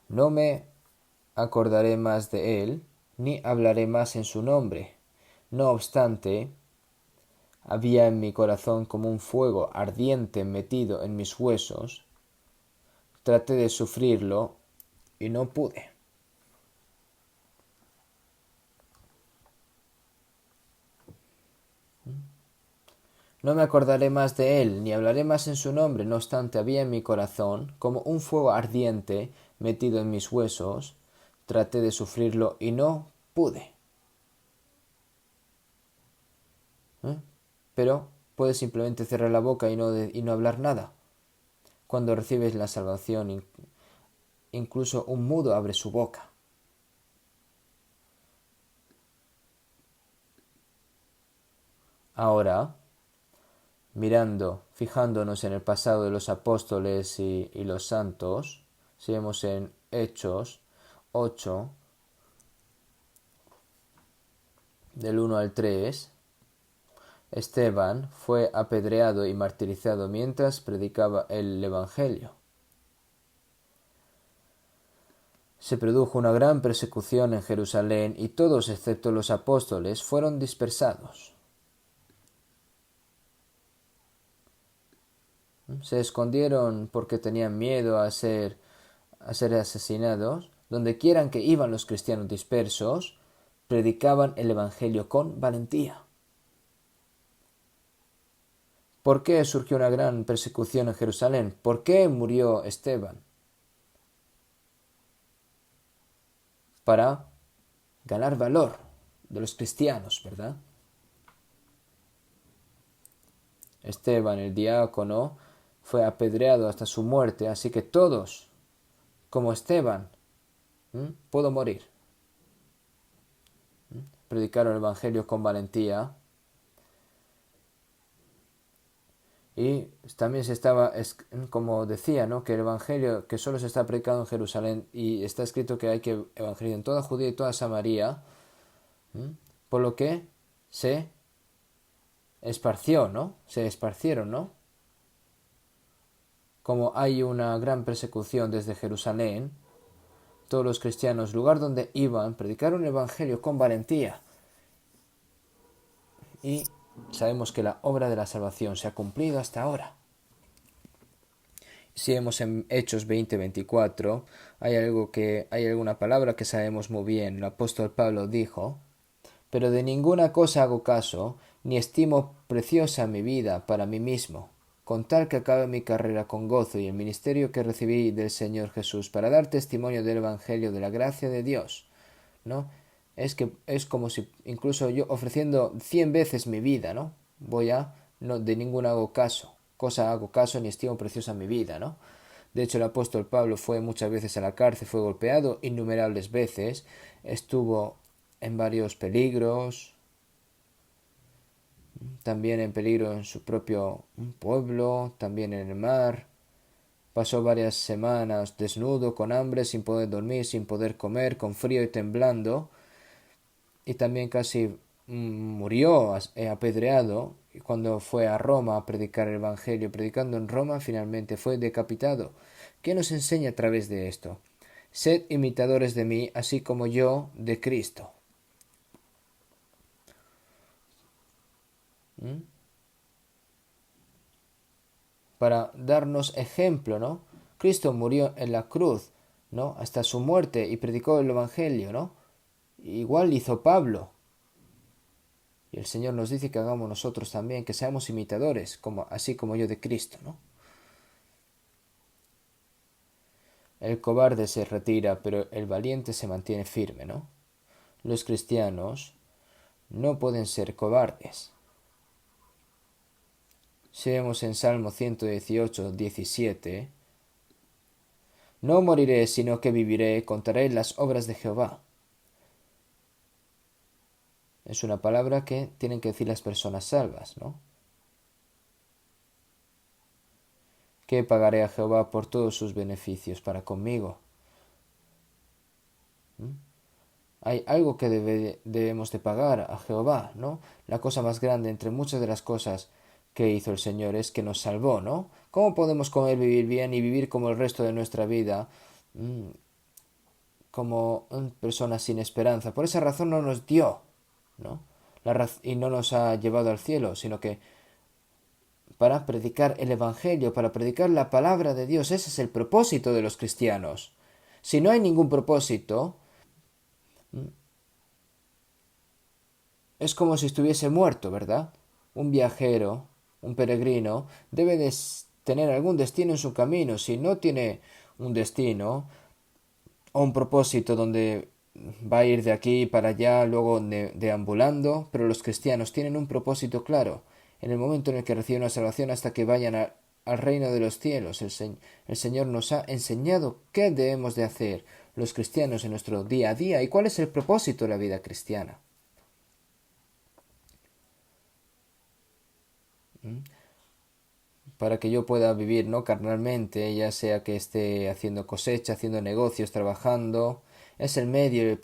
No me acordaré más de él, ni hablaré más en su nombre. No obstante, había en mi corazón como un fuego ardiente metido en mis huesos. Traté de sufrirlo y no pude. No me acordaré más de él, ni hablaré más en su nombre, no obstante había en mi corazón como un fuego ardiente metido en mis huesos. Traté de sufrirlo y no pude. ¿Eh? Pero puedes simplemente cerrar la boca y no hablar nada. Cuando recibes la salvación, incluso un mudo abre su boca. Ahora, fijándonos en el pasado de los apóstoles y los santos, si vemos en Hechos 8, del 1 al 3, Esteban fue apedreado y martirizado mientras predicaba el Evangelio. Se produjo una gran persecución en Jerusalén y todos excepto los apóstoles fueron dispersados. Se escondieron porque tenían miedo a ser asesinados. Donde quieran que iban los cristianos dispersos, predicaban el Evangelio con valentía. ¿Por qué surgió una gran persecución en Jerusalén? ¿Por qué murió Esteban? Para ganar valor de los cristianos, ¿verdad? Esteban, el diácono, fue apedreado hasta su muerte, así que todos, como Esteban, puedo morir. Predicaron el Evangelio con valentía. Y también como decía, ¿no? Que el Evangelio que solo se está predicando en Jerusalén y está escrito que hay que evangelizar en toda Judea y toda Samaria, por lo que se esparció, ¿no? Se esparcieron, ¿no? Como hay una gran persecución desde Jerusalén, todos los cristianos, lugar donde iban, predicaron el Evangelio con valentía. Y sabemos que la obra de la salvación se ha cumplido hasta ahora. Si vemos en Hechos 20:24, hay alguna palabra que sabemos muy bien. El apóstol Pablo dijo: pero de ninguna cosa hago caso, ni estimo preciosa mi vida para mí mismo, con tal que acabe mi carrera con gozo y el ministerio que recibí del Señor Jesús para dar testimonio del Evangelio de la gracia de Dios. ¿No? Es como si incluso yo ofreciendo 100 veces mi vida, ¿no? Voy a no, de ninguna hago caso ni estimo preciosa mi vida, ¿no? De hecho, el apóstol Pablo fue muchas veces a la cárcel, fue golpeado innumerables veces, estuvo en varios peligros, también en peligro en su propio pueblo, también en el mar. Pasó varias semanas desnudo, con hambre, sin poder dormir, sin poder comer, con frío y temblando, y también casi murió apedreado. Y cuando fue a Roma a predicar el Evangelio, predicando en Roma, finalmente fue decapitado. ¿Qué nos enseña a través de esto? Sed imitadores de mí, así como yo de Cristo. ¿Mm? Para darnos ejemplo, ¿no? Cristo murió en la cruz, ¿no? Hasta su muerte y predicó el Evangelio, ¿no? Igual hizo Pablo. Y el Señor nos dice que hagamos nosotros también, que seamos imitadores, así como yo de Cristo, ¿no? El cobarde se retira, pero el valiente se mantiene firme, ¿no? Los cristianos no pueden ser cobardes. Si vemos en Salmo 118, 17, no moriré, sino que viviré, contaré las obras de Jehová. Es una palabra que tienen que decir las personas salvas, ¿no? Que pagaré a Jehová por todos sus beneficios para conmigo. Hay algo que debemos de pagar a Jehová, ¿no? La cosa más grande entre muchas de las cosas que hizo el Señor es que nos salvó, ¿no? ¿Cómo podemos comer, vivir bien y vivir como el resto de nuestra vida, como personas sin esperanza? Por esa razón no nos dio, ¿no? Y no nos ha llevado al cielo, sino que para predicar el Evangelio, para predicar la palabra de Dios. Ese es el propósito de los cristianos. Si no hay ningún propósito, es como si estuviese muerto, ¿verdad? Un viajero, un peregrino, debe de tener algún destino en su camino. Si no tiene un destino o un propósito donde va a ir de aquí para allá, luego deambulando, pero los cristianos tienen un propósito claro. En el momento en el que reciben la salvación hasta que vayan al reino de los cielos, el Señor nos ha enseñado qué debemos de hacer los cristianos en nuestro día a día y cuál es el propósito de la vida cristiana. Para que yo pueda vivir no carnalmente, ya sea que esté haciendo cosecha, haciendo negocios, trabajando, es el medio,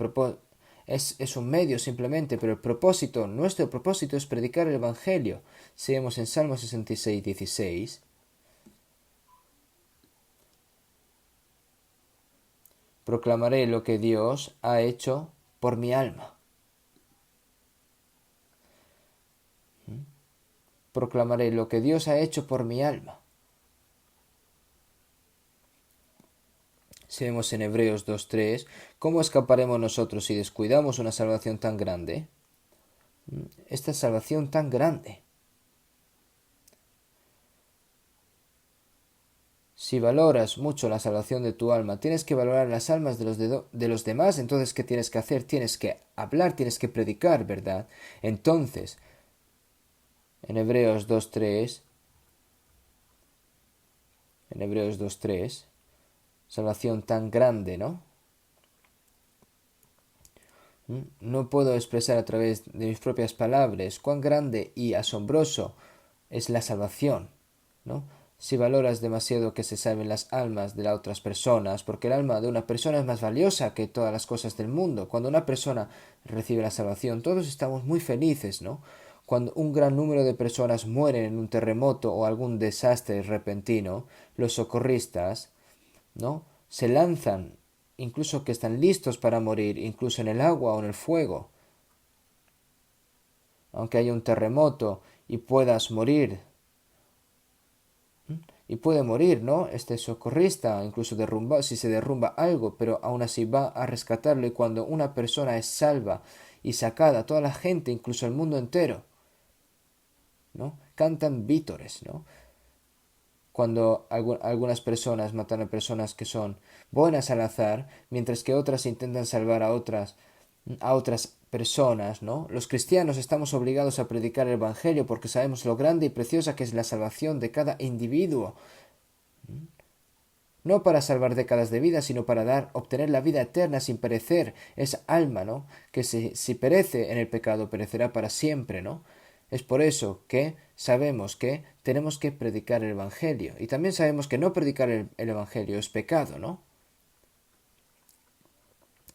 es un medio simplemente, pero el propósito, nuestro propósito es predicar el Evangelio. Si vemos en Salmo 66, 16, proclamaré lo que Dios ha hecho por mi alma. Proclamaré lo que Dios ha hecho por mi alma. Si vemos en Hebreos 2.3, ¿cómo escaparemos nosotros si descuidamos una salvación tan grande? Esta salvación tan grande. Si valoras mucho la salvación de tu alma, tienes que valorar las almas de los demás, entonces ¿qué tienes que hacer? Tienes que hablar, tienes que predicar, ¿verdad? Entonces, en Hebreos 2.3, salvación tan grande, ¿no? No puedo expresar a través de mis propias palabras cuán grande y asombroso es la salvación, ¿no? Si valoras demasiado que se salven las almas de las otras personas, porque el alma de una persona es más valiosa que todas las cosas del mundo. Cuando una persona recibe la salvación, todos estamos muy felices, ¿no? Cuando un gran número de personas mueren en un terremoto o algún desastre repentino, los socorristas, ¿no? Se lanzan, incluso que están listos para morir, incluso en el agua o en el fuego. Aunque haya un terremoto y puedas morir, y puede morir, ¿no? Este socorrista, incluso si se derrumba algo, pero aún así va a rescatarlo y cuando una persona es salva y sacada, toda la gente, incluso el mundo entero, ¿no? Cantan vítores, ¿no? Cuando algunas personas matan a personas que son buenas al azar, mientras que otras intentan salvar a otras a otras personas, ¿no? Los cristianos estamos obligados a predicar el Evangelio porque sabemos lo grande y preciosa que es la salvación de cada individuo. No para salvar décadas de vida, sino para obtener la vida eterna sin perecer, esa alma, ¿no? Que si perece en el pecado, perecerá para siempre, ¿no? Es por eso que sabemos que tenemos que predicar el Evangelio. Y también sabemos que no predicar el Evangelio es pecado, ¿no?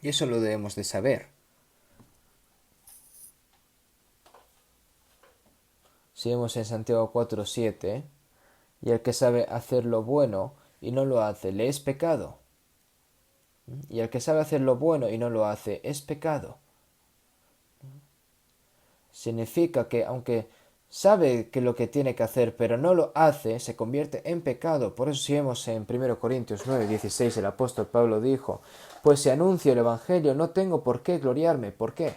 Y eso lo debemos de saber. Seguimos en Santiago 4:7. Y el que sabe hacer lo bueno y no lo hace, le es pecado. Y el que sabe hacer lo bueno y no lo hace, es pecado. Significa que aunque sabe que lo que tiene que hacer, pero no lo hace, se convierte en pecado. Por eso si vemos en 1 Corintios 9:16, el apóstol Pablo dijo, pues si anuncio el Evangelio no tengo por qué gloriarme. ¿Por qué?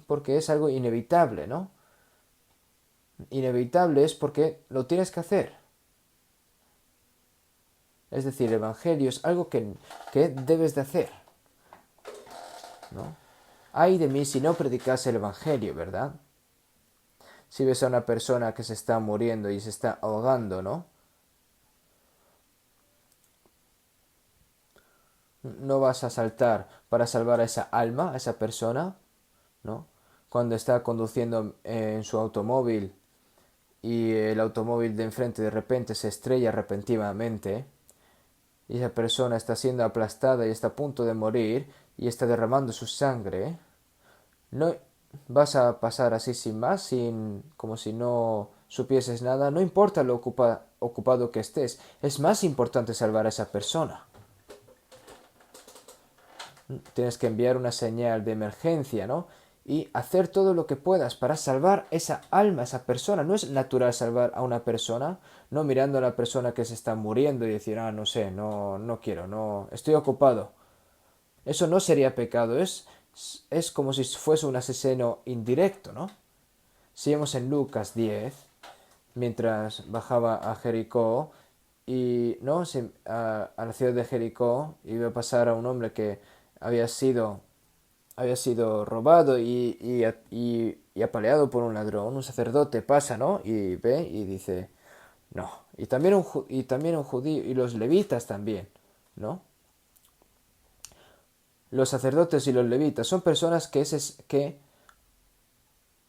Porque es algo inevitable, ¿no? Inevitable es porque lo tienes que hacer. Es decir, el Evangelio es algo que debes de hacer, ¿no? Ay de mí si no predicase el Evangelio, ¿verdad? Si ves a una persona que se está muriendo y se está ahogando, ¿no? No vas a saltar para salvar a esa alma, a esa persona, ¿no? Cuando está conduciendo en su automóvil y el automóvil de enfrente de repente se estrella repentinamente y esa persona está siendo aplastada y está a punto de morir y está derramando su sangre, no vas a pasar así sin más, como si no supieses nada, no importa lo ocupado que estés, es más importante salvar a esa persona. Tienes que enviar una señal de emergencia, ¿no? Y hacer todo lo que puedas para salvar esa alma, esa persona. No es natural salvar a una persona, no mirando a la persona que se está muriendo y decir, no sé, no quiero, no, estoy ocupado. Eso no sería pecado, es como si fuese un asesino indirecto, ¿no? Si vemos en Lucas 10, mientras bajaba a Jericó, y no a la ciudad de Jericó, iba a pasar a un hombre que había sido, había sido robado y apaleado por un ladrón. Un sacerdote pasa, ¿no? Y ve y dice, no. Y también un judío, y los levitas también, ¿no? Los sacerdotes y los levitas son personas que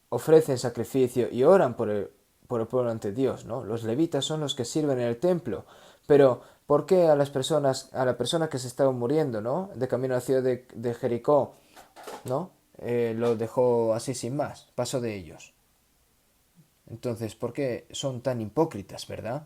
ofrecen sacrificio y oran por el pueblo ante Dios, ¿no? Los levitas son los que sirven en el templo. Pero, ¿por qué a la persona que se estaba muriendo, ¿no? De camino a la ciudad de Jericó, ¿no? Lo dejó así sin más, pasó de ellos. Entonces, ¿por qué son tan hipócritas, verdad?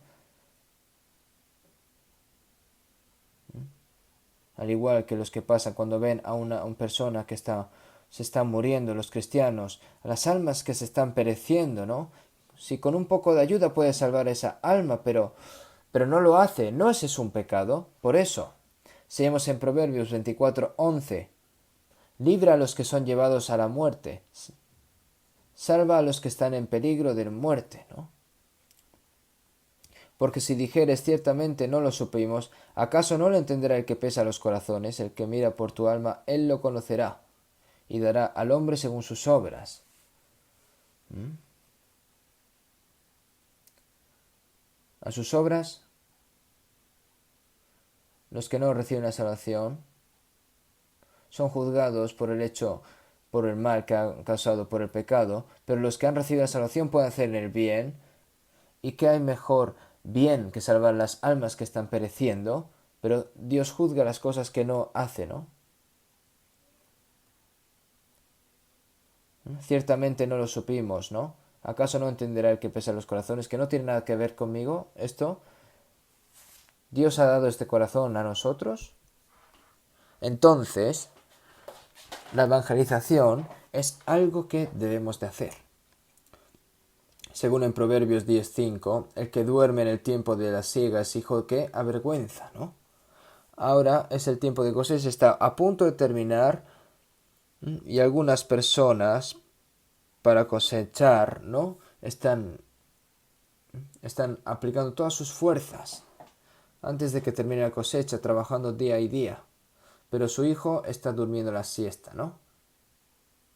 Al igual que los que pasan cuando ven a una persona que se está muriendo, los cristianos, a las almas que se están pereciendo, ¿no? Si con un poco de ayuda puede salvar esa alma, pero no lo hace, ¿no ese es un pecado? Por eso, seguimos en Proverbios 24:11. Libra a los que son llevados a la muerte, salva a los que están en peligro de muerte, ¿no? Porque si dijeres ciertamente no lo supimos, ¿acaso no lo entenderá el que pesa los corazones? El que mira por tu alma, él lo conocerá, y dará al hombre según sus obras. A sus obras, los que no reciben la salvación, son juzgados por el mal que han causado por el pecado, pero los que han recibido la salvación pueden hacer el bien. ¿Y qué hay mejor bien que salvar las almas que están pereciendo? Pero Dios juzga las cosas que no hace, ¿no? Ciertamente no lo supimos, ¿no? ¿Acaso no entenderá el que pesa los corazones que no tiene nada que ver conmigo esto? ¿Dios ha dado este corazón a nosotros? Entonces, la evangelización es algo que debemos de hacer. Según en Proverbios 10:5, el que duerme en el tiempo de la siega es hijo que avergüenza, ¿no? Ahora es el tiempo de cosecha, está a punto de terminar y algunas personas para cosechar, ¿no? Están aplicando todas sus fuerzas antes de que termine la cosecha, trabajando día y día. Pero su hijo está durmiendo la siesta, ¿no?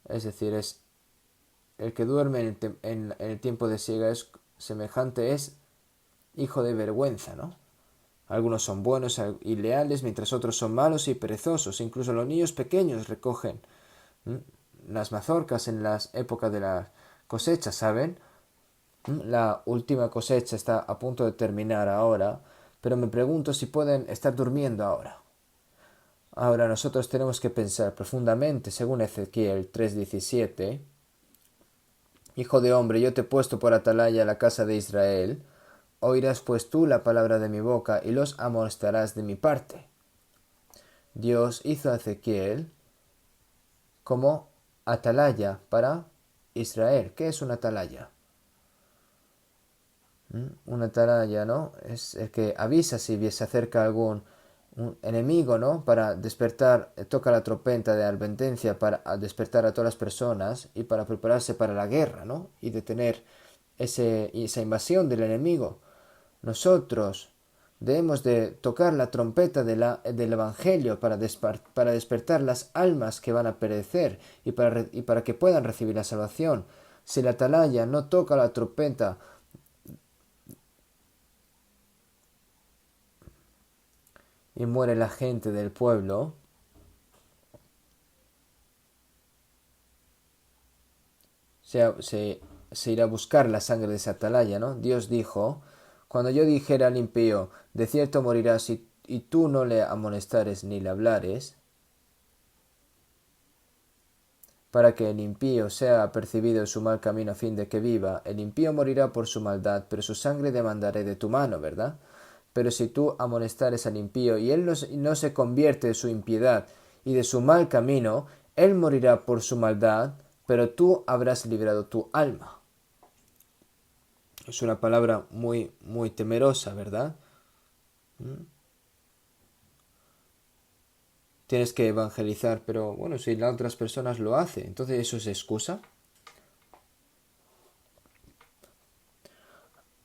Es decir, es el que duerme en el tiempo de siega es semejante, es hijo de vergüenza, ¿no? Algunos son buenos y leales, mientras otros son malos y perezosos. Incluso los niños pequeños recogen las mazorcas en las épocas de la cosecha, ¿saben? La última cosecha está a punto de terminar ahora, pero me pregunto si pueden estar durmiendo ahora. Ahora nosotros tenemos que pensar profundamente, según Ezequiel 3:17, Hijo de hombre, yo te he puesto por atalaya a la casa de Israel, oirás pues tú la palabra de mi boca y los amonestarás de mi parte. Dios hizo a Ezequiel como atalaya para Israel. ¿Qué es una atalaya? Una atalaya, ¿no? Es el que avisa si se acerca algún un enemigo, ¿no? Para despertar, toca la trompeta de advertencia para despertar a todas las personas y para prepararse para la guerra, ¿no? Y detener esa invasión del enemigo. Nosotros debemos de tocar la trompeta del Evangelio para despertar las almas que van a perecer y para que puedan recibir la salvación. Si la atalaya no toca la trompeta y muere la gente del pueblo, se irá a buscar la sangre de esa atalaya, ¿no? Dios dijo, cuando yo dijera al impío, de cierto morirás y tú no le amonestares ni le hablares, para que el impío sea apercibido en su mal camino a fin de que viva, el impío morirá por su maldad, pero su sangre demandaré de tu mano, ¿verdad? Pero si tú amonestares al impío y él no se convierte de su impiedad y de su mal camino, él morirá por su maldad, pero tú habrás librado tu alma. Es una palabra muy, muy temerosa, ¿verdad? Tienes que evangelizar, pero bueno, si las otras personas lo hacen, entonces eso es excusa.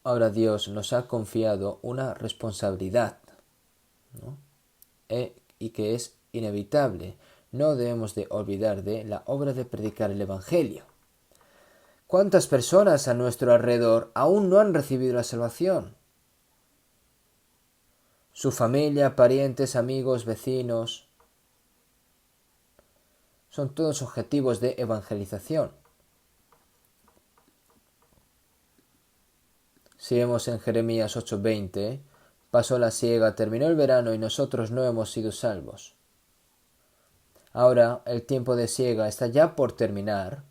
Ahora Dios nos ha confiado una responsabilidad, ¿no? Y que es inevitable. No debemos de olvidar de la obra de predicar el Evangelio. ¿Cuántas personas a nuestro alrededor aún no han recibido la salvación? Su familia, parientes, amigos, vecinos, son todos objetivos de evangelización. Si vemos en Jeremías 8:20, pasó la siega, terminó el verano y nosotros no hemos sido salvos. Ahora el tiempo de siega está ya por terminar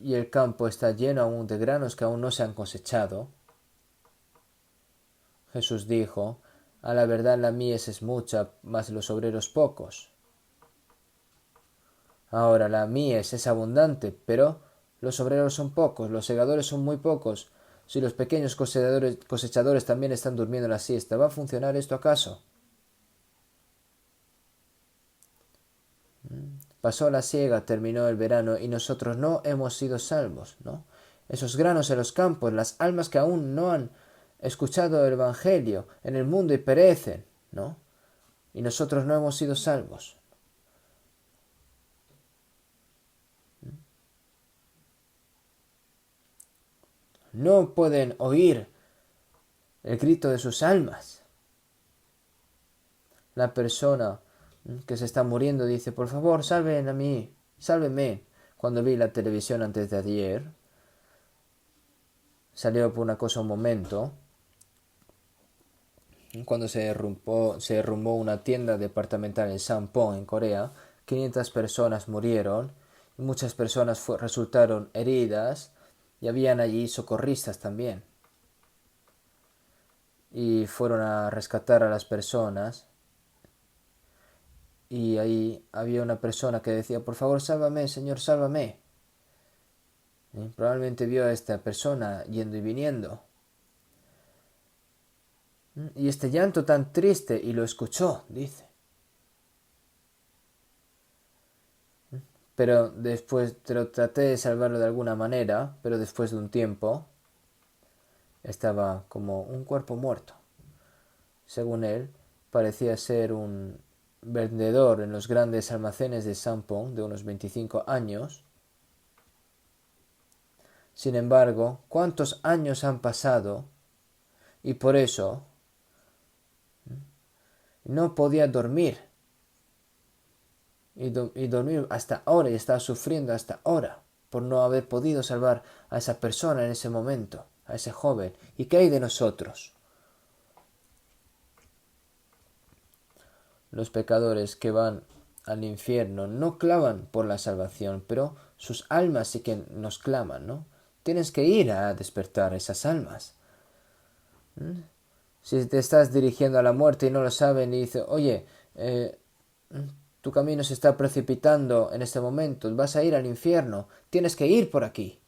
y el campo está lleno aún de granos que aún no se han cosechado. Jesús dijo, a la verdad la mies es mucha, mas los obreros pocos. Ahora la mies es abundante, pero los obreros son pocos, los segadores son muy pocos. Si los pequeños cosechadores también están durmiendo la siesta, ¿va a funcionar esto acaso? Pasó la siega, terminó el verano y nosotros no hemos sido salvos, ¿no? Esos granos en los campos, las almas que aún no han escuchado el Evangelio en el mundo y perecen, ¿no? Y nosotros no hemos sido salvos. No pueden oír el grito de sus almas. La persona que se está muriendo dice, por favor, salven a mí, sálvenme. Cuando vi la televisión antes de ayer, salió por una cosa un momento, cuando se derrumbó una tienda departamental en Sampong, en Corea, 500 personas murieron, y muchas personas resultaron heridas, y habían allí socorristas también. Y fueron a rescatar a las personas, y ahí había una persona que decía, por favor, sálvame, Señor, sálvame. Y probablemente vio a esta persona yendo y viniendo. Y este llanto tan triste, y lo escuchó, dice. Pero traté de salvarlo de alguna manera, pero después de un tiempo estaba como un cuerpo muerto. Según él, parecía ser vendedor en los grandes almacenes de Sampong de unos 25 años. Sin embargo, ¿cuántos años han pasado? Y por eso no podía dormir. Y dormir hasta ahora y estaba sufriendo hasta ahora por no haber podido salvar a esa persona en ese momento, a ese joven. ¿Y qué hay de nosotros? Los pecadores que van al infierno no claman por la salvación, pero sus almas sí que nos claman, ¿no? Tienes que ir a despertar esas almas. Si te estás dirigiendo a la muerte y no lo saben y dices, oye, tu camino se está precipitando en este momento, vas a ir al infierno, tienes que ir por aquí.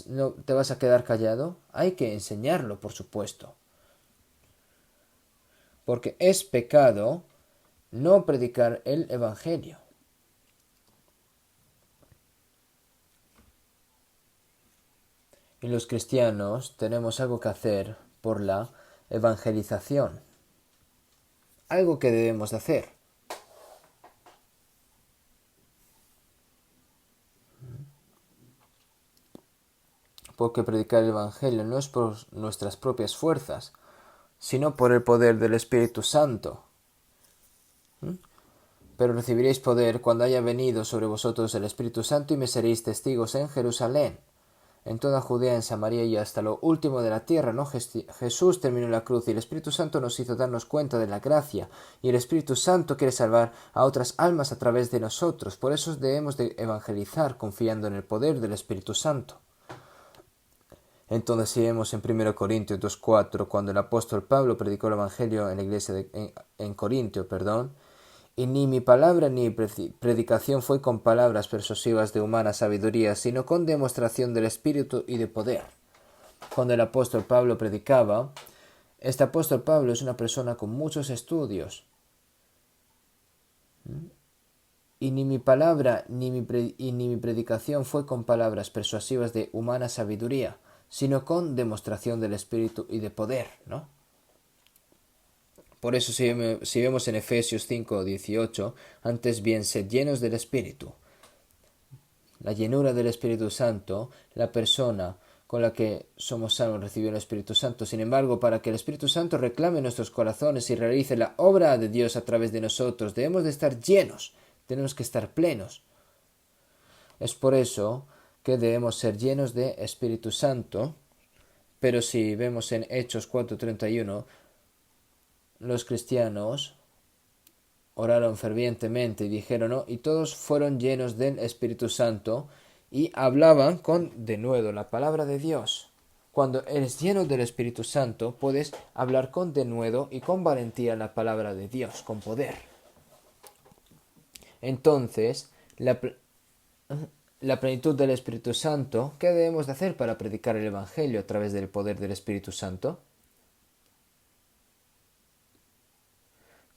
¿No te vas a quedar callado? Hay que enseñarlo, por supuesto. Porque es pecado no predicar el Evangelio. Y los cristianos tenemos algo que hacer por la evangelización. Algo que debemos de hacer. Porque predicar el Evangelio no es por nuestras propias fuerzas, sino por el poder del Espíritu Santo. Pero recibiréis poder cuando haya venido sobre vosotros el Espíritu Santo y me seréis testigos en Jerusalén, en toda Judea, en Samaria y hasta lo último de la tierra, ¿no? Jesús terminó la cruz y el Espíritu Santo nos hizo darnos cuenta de la gracia y el Espíritu Santo quiere salvar a otras almas a través de nosotros. Por eso debemos de evangelizar confiando en el poder del Espíritu Santo. Entonces si vemos en 1 Corintios 2:4, cuando el apóstol Pablo predicó el Evangelio en la iglesia en Corintio, y ni mi palabra ni predicación fue con palabras persuasivas de humana sabiduría, sino con demostración del Espíritu y de poder. Cuando el apóstol Pablo predicaba, este apóstol Pablo es una persona con muchos estudios. Y ni mi palabra ni mi predicación fue con palabras persuasivas de humana sabiduría, sino con demostración del Espíritu y de poder, ¿no? Por eso si vemos en Efesios 5:18, antes bien sed llenos del Espíritu. La llenura del Espíritu Santo, la persona con la que somos salvos recibió el Espíritu Santo. Sin embargo, para que el Espíritu Santo reclame nuestros corazones y realice la obra de Dios a través de nosotros, debemos de estar llenos, tenemos que estar plenos. Es por eso que debemos ser llenos de Espíritu Santo, pero si vemos en Hechos 4:31, los cristianos oraron fervientemente y dijeron, ¿no? Y todos fueron llenos del Espíritu Santo y hablaban con denuedo la palabra de Dios. Cuando eres lleno del Espíritu Santo, puedes hablar con denuedo y con valentía la palabra de Dios, con poder. Entonces, la plenitud del Espíritu Santo, ¿qué debemos de hacer para predicar el Evangelio a través del poder del Espíritu Santo?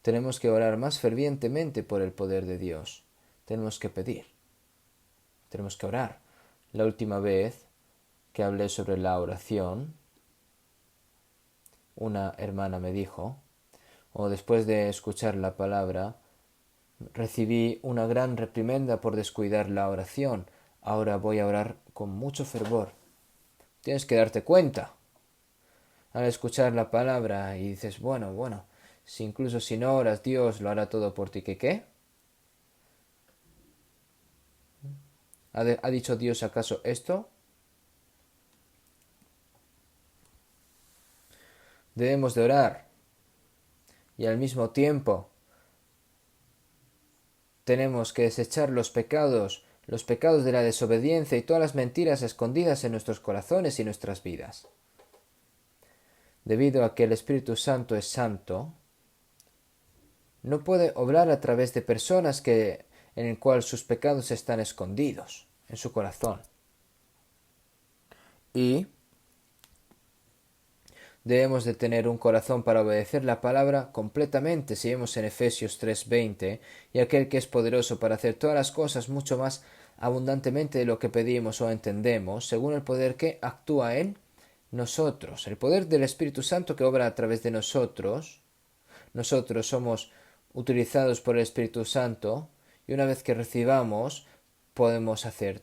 Tenemos que orar más fervientemente por el poder de Dios. Tenemos que pedir. Tenemos que orar. La última vez que hablé sobre la oración, una hermana me dijo, o después de escuchar la palabra, recibí una gran reprimenda por descuidar la oración. Ahora voy a orar con mucho fervor. Tienes que darte cuenta. Al escuchar la palabra y dices, bueno, si incluso si no oras, Dios lo hará todo por ti. ¿Qué? ¿Ha dicho Dios acaso esto? Debemos de orar. Y al mismo tiempo tenemos que desechar los pecados de la desobediencia y todas las mentiras escondidas en nuestros corazones y nuestras vidas. Debido a que el Espíritu Santo es santo, no puede obrar a través de personas en el cual sus pecados están escondidos en su corazón. Y debemos de tener un corazón para obedecer la palabra completamente, si vemos en Efesios 3:20, y aquel que es poderoso para hacer todas las cosas mucho más abundantemente de lo que pedimos o entendemos, según el poder que actúa en nosotros. El poder del Espíritu Santo que obra a través de nosotros nosotros somos utilizados por el Espíritu Santo y una vez que recibamos podemos hacer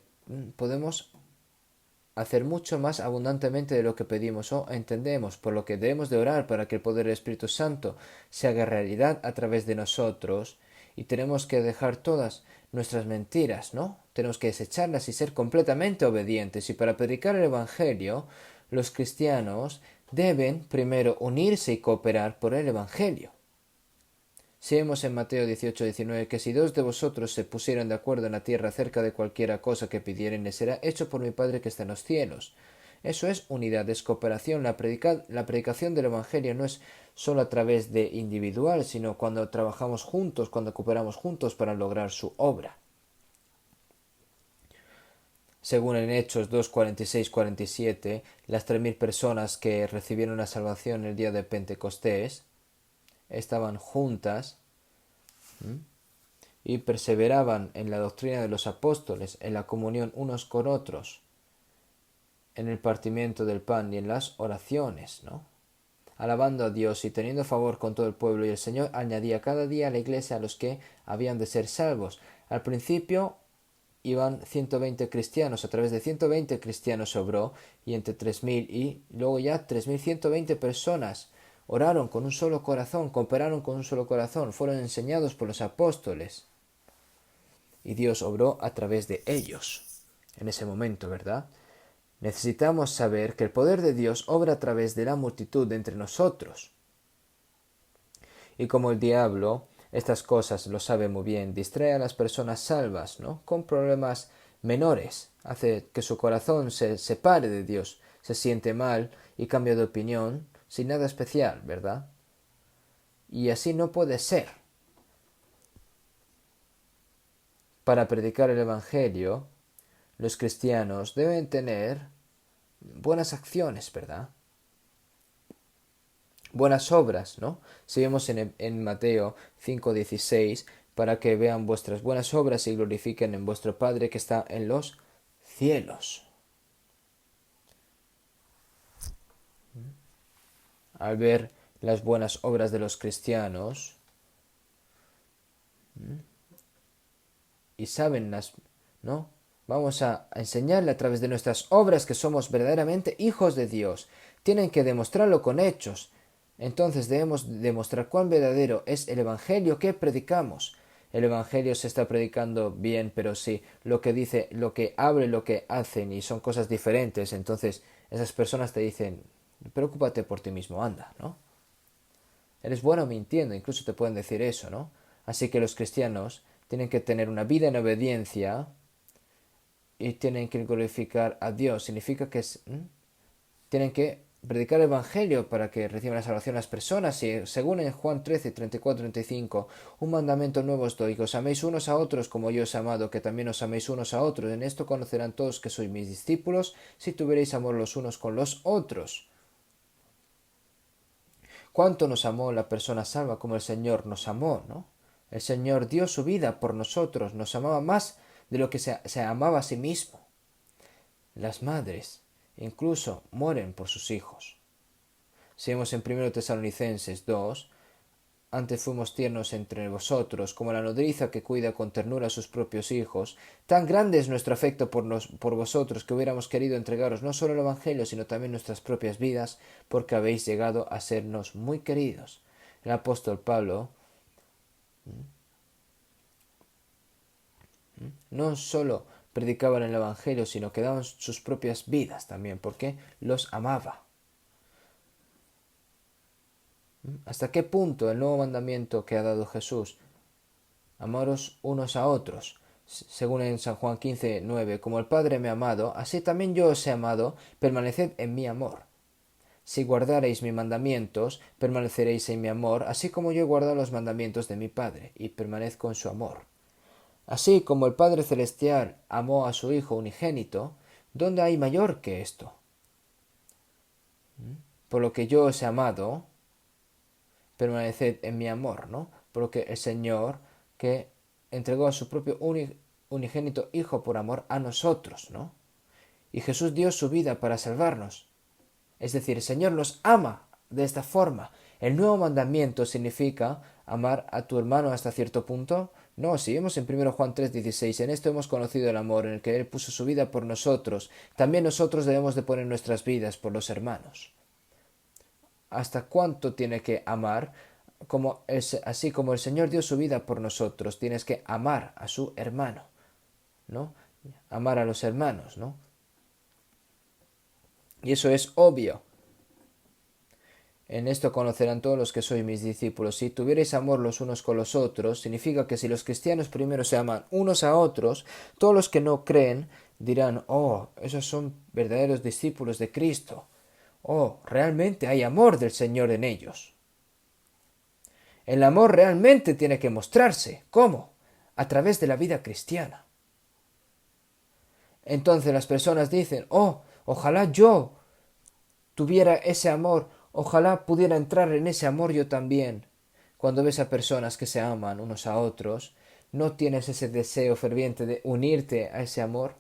mucho más abundantemente de lo que pedimos o entendemos, por lo que debemos de orar para que el poder del Espíritu Santo se haga realidad a través de nosotros y tenemos que dejar todas nuestras mentiras, ¿no? Tenemos que desecharlas y ser completamente obedientes y para predicar el Evangelio los cristianos deben primero unirse y cooperar por el Evangelio. Si vemos en Mateo 18-19 que si dos de vosotros se pusieran de acuerdo en la tierra acerca de cualquiera cosa que pidieren, les será hecho por mi Padre que está en los cielos. Eso es unidad, es cooperación. La predicación del Evangelio no es solo a través de individual, sino cuando trabajamos juntos, cuando cooperamos juntos para lograr su obra. Según en Hechos 2, 46, 47, las 3.000 personas que recibieron la salvación el día de Pentecostés estaban juntas y perseveraban en la doctrina de los apóstoles, en la comunión unos con otros, en el partimiento del pan y en las oraciones, ¿no? Alabando a Dios y teniendo favor con todo el pueblo, y el Señor añadía cada día a la iglesia a los que habían de ser salvos. Al principio iban 120 cristianos, a través de 120 cristianos obró, y entre 3.000 y luego ya 3.120 personas oraron con un solo corazón, cooperaron con un solo corazón, fueron enseñados por los apóstoles. Y Dios obró a través de ellos en ese momento, ¿verdad? Necesitamos saber que el poder de Dios obra a través de la multitud de entre nosotros. Y como el diablo, estas cosas lo sabe muy bien, distrae a las personas salvas, ¿no? Con problemas menores, hace que su corazón se separe de Dios, se siente mal y cambia de opinión, sin nada especial, ¿verdad? Y así no puede ser. Para predicar el Evangelio, los cristianos deben tener buenas acciones, ¿verdad? Buenas obras, ¿no? Si vemos en Mateo 5:16, para que vean vuestras buenas obras y glorifiquen en vuestro Padre que está en los cielos. Al ver las buenas obras de los cristianos y saben ¿no? Vamos a enseñarle a través de nuestras obras que somos verdaderamente hijos de Dios. Tienen que demostrarlo con hechos. Entonces debemos demostrar cuán verdadero es el Evangelio que predicamos. El Evangelio se está predicando bien, pero si lo que dice, lo que habla y lo que hacen y son cosas diferentes, entonces esas personas te dicen, preocúpate por ti mismo, anda, ¿no? Eres bueno mintiendo, incluso te pueden decir eso, ¿no? Así que los cristianos tienen que tener una vida en obediencia y tienen que glorificar a Dios. Significa que tienen que predicar el Evangelio para que reciban la salvación las personas. Y según en Juan 13, 34, 35, un mandamiento nuevo os doy, que os améis unos a otros como yo os he amado, que también os améis unos a otros. En esto conocerán todos que sois mis discípulos, si tuviereis amor los unos con los otros. ¿Cuánto nos amó la persona salva como el Señor nos amó, ¿no? El Señor dio su vida por nosotros, nos amaba más de lo que se amaba a sí mismo. Las madres incluso mueren por sus hijos. Si vemos en 1 Tesalonicenses 2, antes fuimos tiernos entre vosotros, como la nodriza que cuida con ternura a sus propios hijos. Tan grande es nuestro afecto por vosotros que hubiéramos querido entregaros no solo el Evangelio, sino también nuestras propias vidas, porque habéis llegado a sernos muy queridos. El apóstol Pablo no solo predicaban el Evangelio, sino que daban sus propias vidas también, porque los amaba. ¿Hasta qué punto el nuevo mandamiento que ha dado Jesús? Amaros unos a otros. Según en San Juan 15:9, como el Padre me ha amado, así también yo os he amado, permaneced en mi amor. Si guardareis mis mandamientos, permaneceréis en mi amor, así como yo he guardado los mandamientos de mi Padre, y permanezco en su amor. Así como el Padre Celestial amó a su Hijo unigénito, ¿dónde hay mayor que esto? Por lo que yo os he amado, permaneced en mi amor, ¿no? Porque el Señor que entregó a su propio unigénito Hijo por amor a nosotros, ¿no? Y Jesús dio su vida para salvarnos. Es decir, el Señor nos ama de esta forma. ¿El nuevo mandamiento significa amar a tu hermano hasta cierto punto? No, si vemos en 1 Juan 3:16, en esto hemos conocido el amor, en el que Él puso su vida por nosotros. También nosotros debemos de poner nuestras vidas por los hermanos. ¿Hasta cuánto tiene que amar? Así como el Señor dio su vida por nosotros, tienes que amar a su hermano, ¿no? Amar a los hermanos, ¿no? Y eso es obvio. En esto conocerán todos los que sois mis discípulos. Si tuvierais amor los unos con los otros, significa que si los cristianos primero se aman unos a otros, todos los que no creen dirán, oh, esos son verdaderos discípulos de Cristo. Oh, realmente hay amor del Señor en ellos. El amor realmente tiene que mostrarse. ¿Cómo? A través de la vida cristiana. Entonces las personas dicen, oh, ojalá yo tuviera ese amor, ojalá pudiera entrar en ese amor yo también. Cuando ves a personas que se aman unos a otros, ¿no tienes ese deseo ferviente de unirte a ese amor?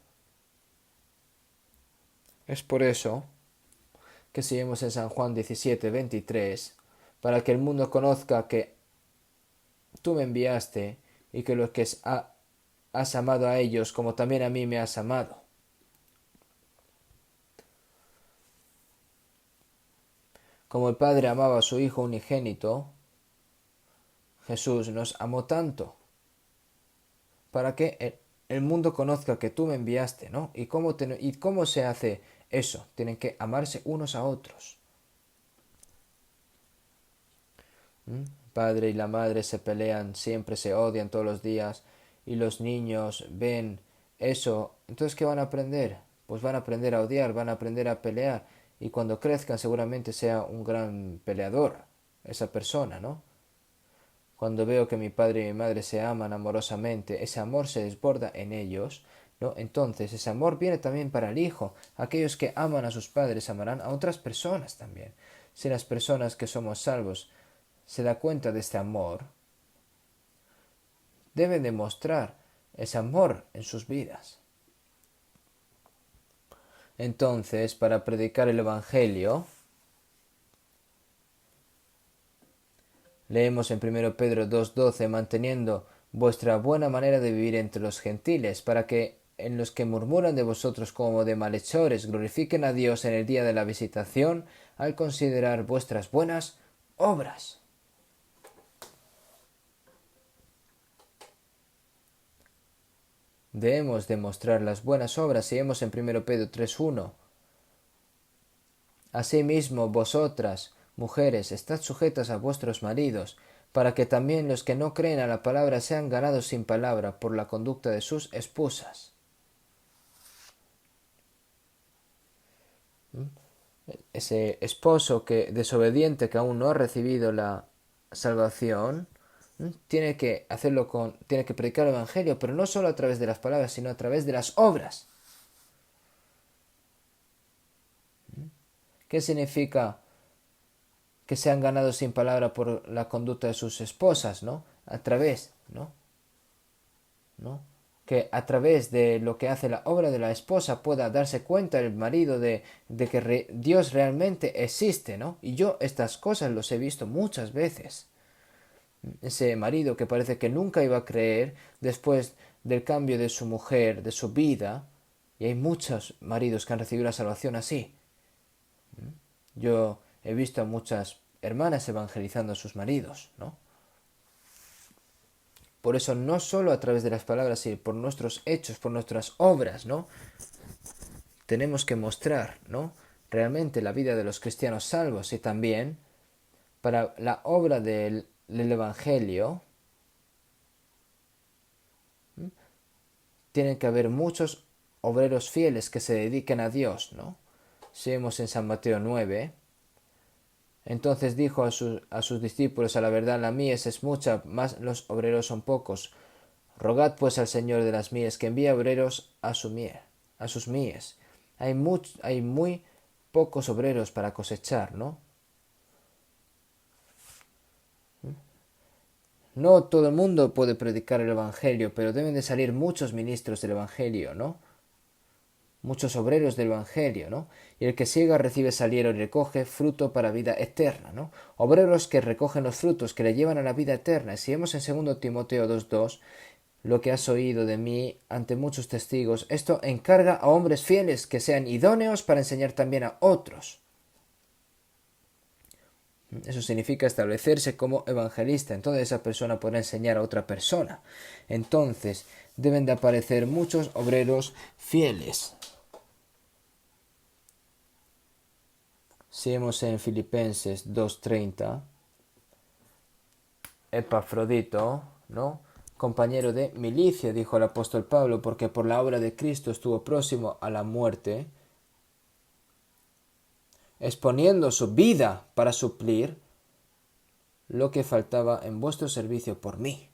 Es por eso que seguimos en San Juan 17:23, para que el mundo conozca que tú me enviaste y que lo que has amado a ellos como también a mí me has amado. Como el Padre amaba a su Hijo unigénito, Jesús nos amó tanto para que el mundo conozca que tú me enviaste, ¿no? ¿Y cómo se hace eso? Tienen que amarse unos a otros. El padre y la madre se pelean, siempre se odian todos los días y los niños ven eso. Entonces, ¿qué van a aprender? Pues van a aprender a odiar, van a aprender a pelear y cuando crezcan seguramente sea un gran peleador esa persona, ¿no? Cuando veo que mi padre y mi madre se aman amorosamente, ese amor se desborda en ellos, ¿no? Entonces ese amor viene también para el hijo. Aquellos que aman a sus padres amarán a otras personas también. Si las personas que somos salvos se da cuenta de este amor, deben demostrar ese amor en sus vidas. Entonces, para predicar el Evangelio, leemos en 1 Pedro 2:12, manteniendo vuestra buena manera de vivir entre los gentiles, para que en los que murmuran de vosotros como de malhechores glorifiquen a Dios en el día de la visitación, al considerar vuestras buenas obras. Debemos demostrar las buenas obras, si vemos en 1 Pedro 3:1. Asimismo, vosotras, mujeres, estad sujetas a vuestros maridos, para que también los que no creen a la palabra sean ganados sin palabra por la conducta de sus esposas. Ese esposo desobediente que aún no ha recibido la salvación, tiene que tiene que predicar el Evangelio, pero no solo a través de las palabras, sino a través de las obras. ¿Qué significa que sean ganados sin palabra por la conducta de sus esposas, ¿no? A través, ¿no? Que a través de lo que hace la obra de la esposa pueda darse cuenta el marido de que Dios realmente existe, ¿no? Y yo estas cosas los he visto muchas veces. Ese marido que parece que nunca iba a creer después del cambio de su mujer, de su vida, y hay muchos maridos que han recibido la salvación así. Yo he visto a muchas hermanas evangelizando a sus maridos, ¿no? Por eso no solo a través de las palabras, sino por nuestros hechos, por nuestras obras, ¿no? Tenemos que mostrar, ¿no? Realmente la vida de los cristianos salvos y también para la obra del Evangelio tienen que haber muchos obreros fieles que se dediquen a Dios, ¿no? Si vemos en San Mateo 9, entonces dijo a sus discípulos, a la verdad la mies es mucha, mas los obreros son pocos. Rogad pues al Señor de las mies que envíe obreros a sus mies. Hay muy pocos obreros para cosechar, ¿no? No todo el mundo puede predicar el Evangelio, pero deben de salir muchos ministros del Evangelio, ¿no? muchos obreros del Evangelio, ¿no? Y el que siega recibe saliero y recoge fruto para vida eterna, ¿no? Obreros que recogen los frutos que le llevan a la vida eterna. Si vemos en 2 Timoteo 2:2, lo que has oído de mí ante muchos testigos, esto encarga a hombres fieles que sean idóneos para enseñar también a otros. Eso significa establecerse como evangelista. Entonces esa persona podrá enseñar a otra persona. Entonces deben de aparecer muchos obreros fieles. Si vemos en Filipenses 2:30, Epafrodito, ¿no? Compañero de milicia, dijo el apóstol Pablo, porque por la obra de Cristo estuvo próximo a la muerte, exponiendo su vida para suplir lo que faltaba en vuestro servicio por mí.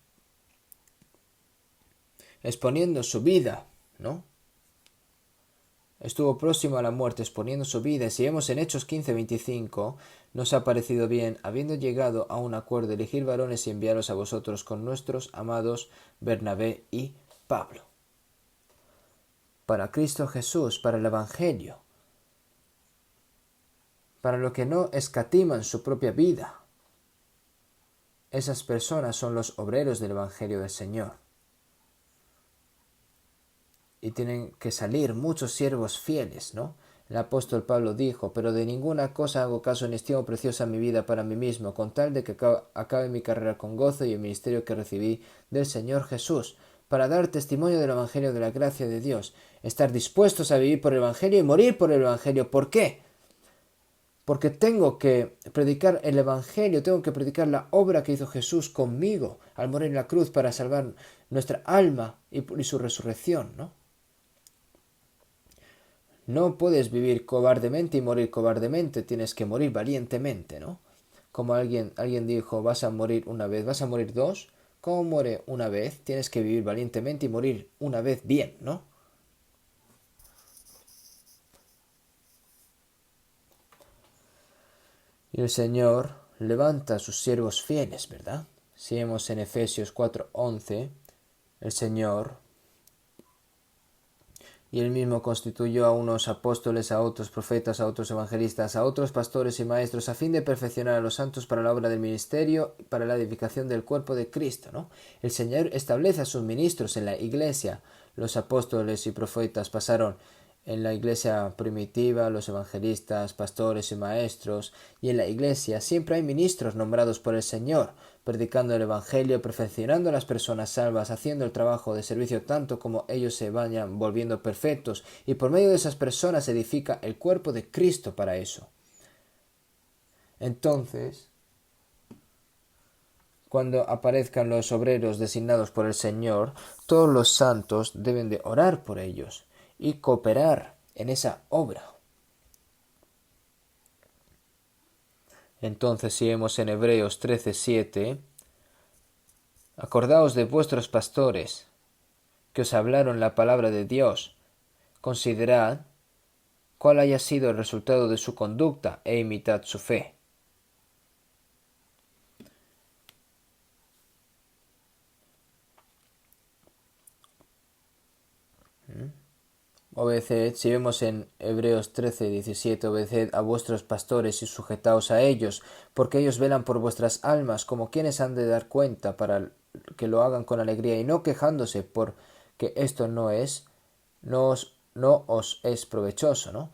Exponiendo su vida, ¿no? Estuvo próximo a la muerte, exponiendo su vida. Si vemos en Hechos 15:25, nos ha parecido bien, habiendo llegado a un acuerdo, elegir varones y enviaros a vosotros con nuestros amados Bernabé y Pablo. Para Cristo Jesús, para el Evangelio, para los que no escatiman su propia vida. Esas personas son los obreros del Evangelio del Señor. Y tienen que salir muchos siervos fieles, ¿no? El apóstol Pablo dijo, pero de ninguna cosa hago caso ni estimo preciosa mi vida para mí mismo, con tal de que acabe mi carrera con gozo y el ministerio que recibí del Señor Jesús, para dar testimonio del Evangelio de la gracia de Dios, estar dispuestos a vivir por el Evangelio y morir por el Evangelio. ¿Por qué? Porque tengo que predicar el Evangelio, tengo que predicar la obra que hizo Jesús conmigo al morir en la cruz para salvar nuestra alma y su resurrección, ¿no? No puedes vivir cobardemente y morir cobardemente, tienes que morir valientemente, ¿no? Como alguien dijo, vas a morir una vez, vas a morir dos. ¿Cómo muere una vez? Tienes que vivir valientemente y morir una vez bien, ¿no? Y el Señor levanta a sus siervos fieles, ¿verdad? Si vemos en Efesios 4:11, el Señor y él mismo constituyó a unos apóstoles, a otros profetas, a otros evangelistas, a otros pastores y maestros, a fin de perfeccionar a los santos para la obra del ministerio, para la edificación del cuerpo de Cristo, ¿no? El Señor establece a sus ministros en la iglesia. Los apóstoles y profetas pasaron en la iglesia primitiva, los evangelistas, pastores y maestros, y en la iglesia siempre hay ministros nombrados por el Señor, predicando el Evangelio, perfeccionando a las personas salvas, haciendo el trabajo de servicio tanto como ellos se vayan volviendo perfectos, y por medio de esas personas se edifica el cuerpo de Cristo para eso. Entonces, cuando aparezcan los obreros designados por el Señor, todos los santos deben de orar por ellos y cooperar en esa obra. Entonces, si vemos en Hebreos 13:7, acordaos de vuestros pastores, que os hablaron la palabra de Dios. Considerad cuál haya sido el resultado de su conducta e imitad su fe. Obedeced, si vemos en Hebreos 13:17, obedeced a vuestros pastores y sujetaos a ellos, porque ellos velan por vuestras almas, como quienes han de dar cuenta, para que lo hagan con alegría y no quejándose, porque esto no os es provechoso, ¿no?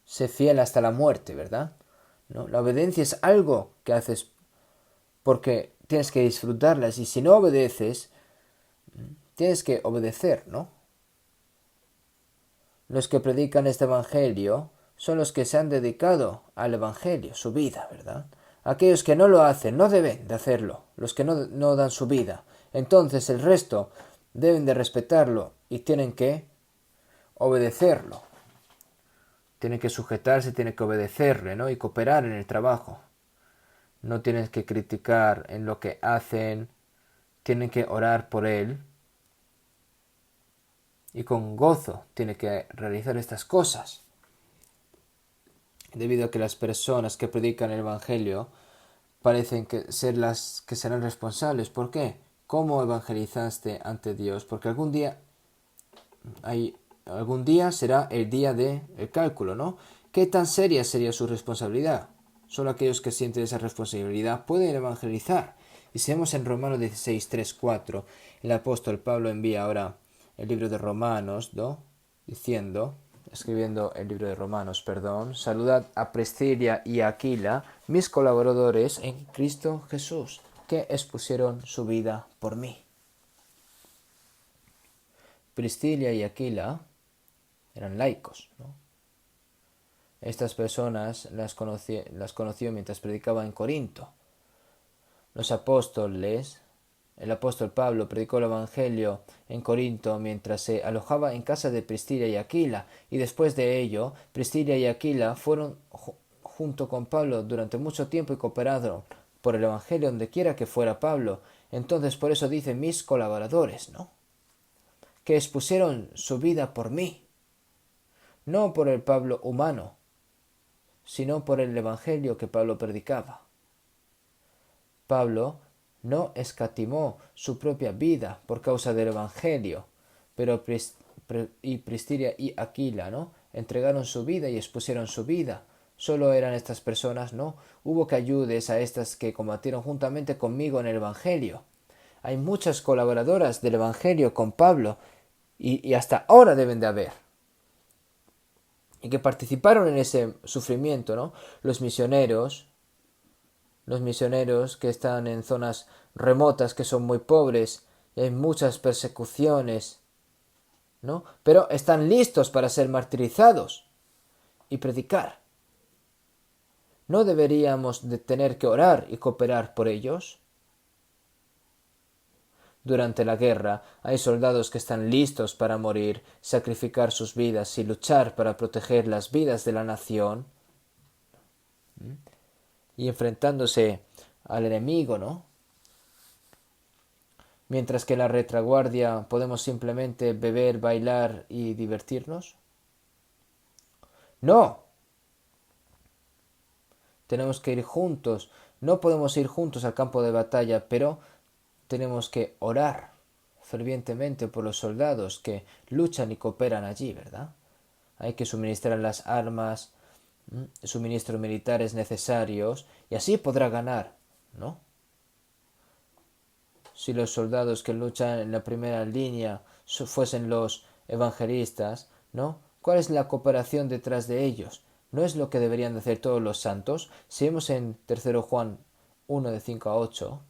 Sé fiel hasta la muerte, ¿verdad? ¿No? La obediencia es algo que haces porque tienes que disfrutarlas, y si no obedeces, tienes que obedecer, ¿no? Los que predican este evangelio son los que se han dedicado al evangelio, su vida, ¿verdad? Aquellos que no lo hacen, no deben de hacerlo, los que no dan su vida. Entonces el resto deben de respetarlo y tienen que obedecerlo. Tienen que sujetarse, tienen que obedecerle, ¿no? Y cooperar en el trabajo. No tienes que criticar en lo que hacen, tienen que orar por él y con gozo tiene que realizar estas cosas. Debido a que las personas que predican el Evangelio parecen ser las que serán responsables. ¿Por qué? ¿Cómo evangelizaste ante Dios? Porque algún día algún día será el día del cálculo, ¿no? ¿Qué tan seria sería su responsabilidad? Solo aquellos que sienten esa responsabilidad pueden evangelizar. Y si vemos en Romanos 16, 3, 4, el apóstol Pablo envía ahora el libro de Romanos, ¿no? Escribiendo el libro de Romanos, saludad a Priscila y a Aquila, mis colaboradores en Cristo Jesús, que expusieron su vida por mí. Priscila y Aquila eran laicos, ¿no? Estas personas las conoció mientras predicaba en Corinto. Los apóstoles, el apóstol Pablo predicó el Evangelio en Corinto mientras se alojaba en casa de Priscila y Aquila, y después de ello, Priscila y Aquila fueron junto con Pablo durante mucho tiempo y cooperaron por el Evangelio donde quiera que fuera Pablo. Entonces por eso dice mis colaboradores, ¿no? Que expusieron su vida por mí, no por el Pablo humano, sino por el Evangelio que Pablo predicaba. Pablo no escatimó su propia vida por causa del Evangelio, pero Priscila y Aquila, ¿no? Entregaron su vida y expusieron su vida. Solo eran estas personas, ¿no? Hubo que ayudes a estas que combatieron juntamente conmigo en el Evangelio. Hay muchas colaboradoras del Evangelio con Pablo y hasta ahora deben de haber. Y que participaron en ese sufrimiento, ¿no? Los misioneros que están en zonas remotas, que son muy pobres, y hay muchas persecuciones, ¿no? Pero están listos para ser martirizados y predicar. ¿No deberíamos de tener que orar y cooperar por ellos? Durante la guerra hay soldados que están listos para morir, sacrificar sus vidas y luchar para proteger las vidas de la nación. Y enfrentándose al enemigo, ¿no? Mientras que en la retaguardia podemos simplemente beber, bailar y divertirnos. No. Tenemos que ir juntos. No podemos ir juntos al campo de batalla, pero tenemos que orar fervientemente por los soldados que luchan y cooperan allí, ¿verdad? Hay que suministrar las armas, suministros militares necesarios, y así podrá ganar, ¿no? Si los soldados que luchan en la primera línea fuesen los evangelistas, ¿no? ¿Cuál es la cooperación detrás de ellos? ¿No es lo que deberían de hacer todos los santos? Si vemos en 3 Juan 1 de 5 a 8,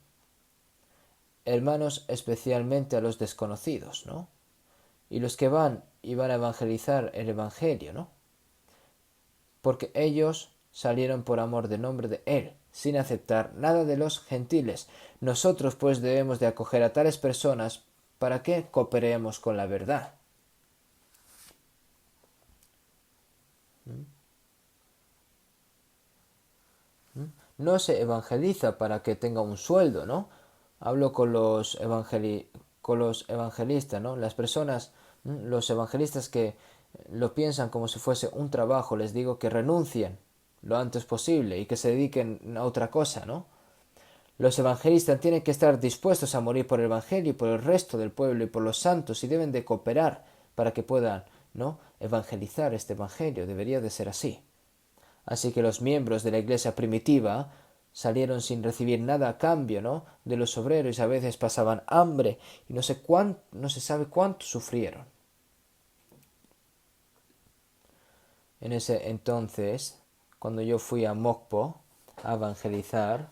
hermanos, especialmente a los desconocidos, ¿no? Y los que van y van a evangelizar el Evangelio, ¿no? Porque ellos salieron por amor del nombre de Él, sin aceptar nada de los gentiles. Nosotros pues debemos de acoger a tales personas para que cooperemos con la verdad. No se evangeliza para que tenga un sueldo, ¿no? Hablo con los evangelistas, ¿no? Las personas, los evangelistas que lo piensan como si fuese un trabajo, les digo que renuncien lo antes posible y que se dediquen a otra cosa, ¿no? Los evangelistas tienen que estar dispuestos a morir por el evangelio y por el resto del pueblo y por los santos, y deben de cooperar para que puedan, ¿no?, evangelizar este evangelio. Debería de ser así. Así que los miembros de la iglesia primitiva salieron sin recibir nada a cambio, ¿no?, de los obreros, y a veces pasaban hambre y no se sabe cuánto sufrieron. En ese entonces, cuando yo fui a Mokpo a evangelizar,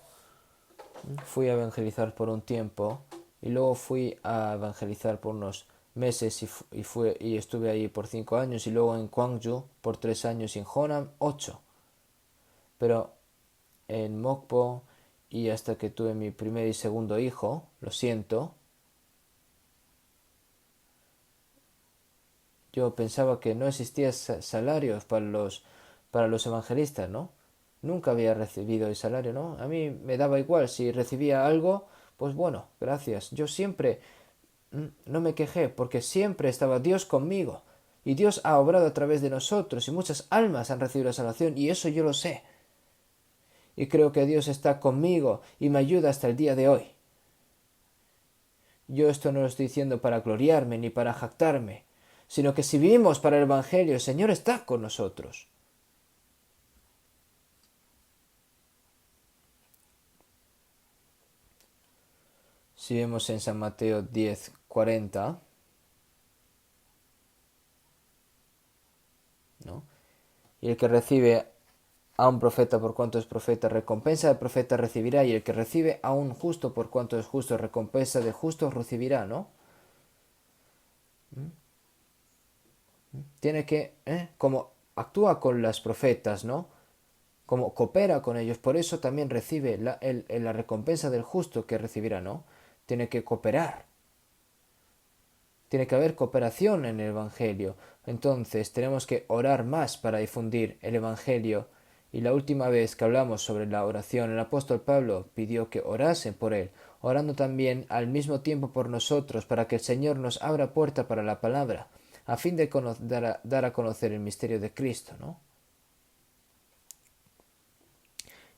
fui a evangelizar por un tiempo y luego fui a evangelizar por unos meses y estuve ahí por 5 años, y luego en Gwangju por 3 años y en Honam 8. Pero en Mokpo y hasta que tuve mi primer y segundo hijo, lo siento, yo pensaba que no existía salarios para los evangelistas, ¿no? Nunca había recibido el salario, ¿no? A mí me daba igual, si recibía algo, pues bueno, gracias. Yo siempre no me quejé, porque siempre estaba Dios conmigo, y Dios ha obrado a través de nosotros, y muchas almas han recibido la salvación, y eso yo lo sé. Y creo que Dios está conmigo y me ayuda hasta el día de hoy. Yo esto no lo estoy diciendo para gloriarme ni para jactarme, sino que si vivimos para el Evangelio, el Señor está con nosotros. Si vemos en San Mateo 10:40, ¿no? Y el que recibe a un profeta por cuanto es profeta, recompensa del profeta recibirá, y el que recibe a un justo por cuanto es justo, recompensa de justo recibirá, ¿no? Tiene que, como actúa con las profetas, ¿no? Como coopera con ellos, por eso también recibe la recompensa del justo que recibirá, ¿no? Tiene que cooperar. Tiene que haber cooperación en el Evangelio. Entonces tenemos que orar más para difundir el Evangelio. Y la última vez que hablamos sobre la oración, el apóstol Pablo pidió que orasen por él, orando también al mismo tiempo por nosotros, para que el Señor nos abra puerta para la palabra, a fin de dar a conocer el misterio de Cristo, ¿no?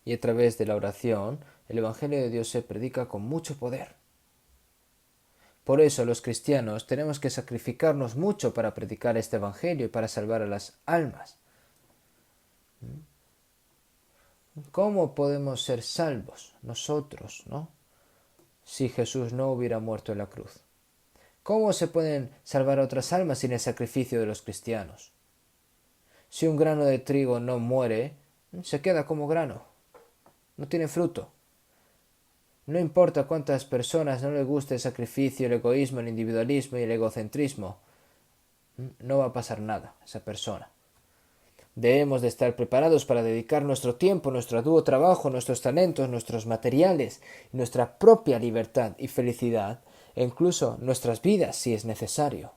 Y a través de la oración, el Evangelio de Dios se predica con mucho poder. Por eso los cristianos tenemos que sacrificarnos mucho para predicar este Evangelio y para salvar a las almas. ¿Cómo podemos ser salvos nosotros, no? Si Jesús no hubiera muerto en la cruz. ¿Cómo se pueden salvar a otras almas sin el sacrificio de los cristianos? Si un grano de trigo no muere, se queda como grano, no tiene fruto. No importa cuántas personas no les guste el sacrificio, el egoísmo, el individualismo y el egocentrismo, no va a pasar nada a esa persona. Debemos de estar preparados para dedicar nuestro tiempo, nuestro arduo trabajo, nuestros talentos, nuestros materiales, nuestra propia libertad y felicidad, e incluso nuestras vidas si es necesario.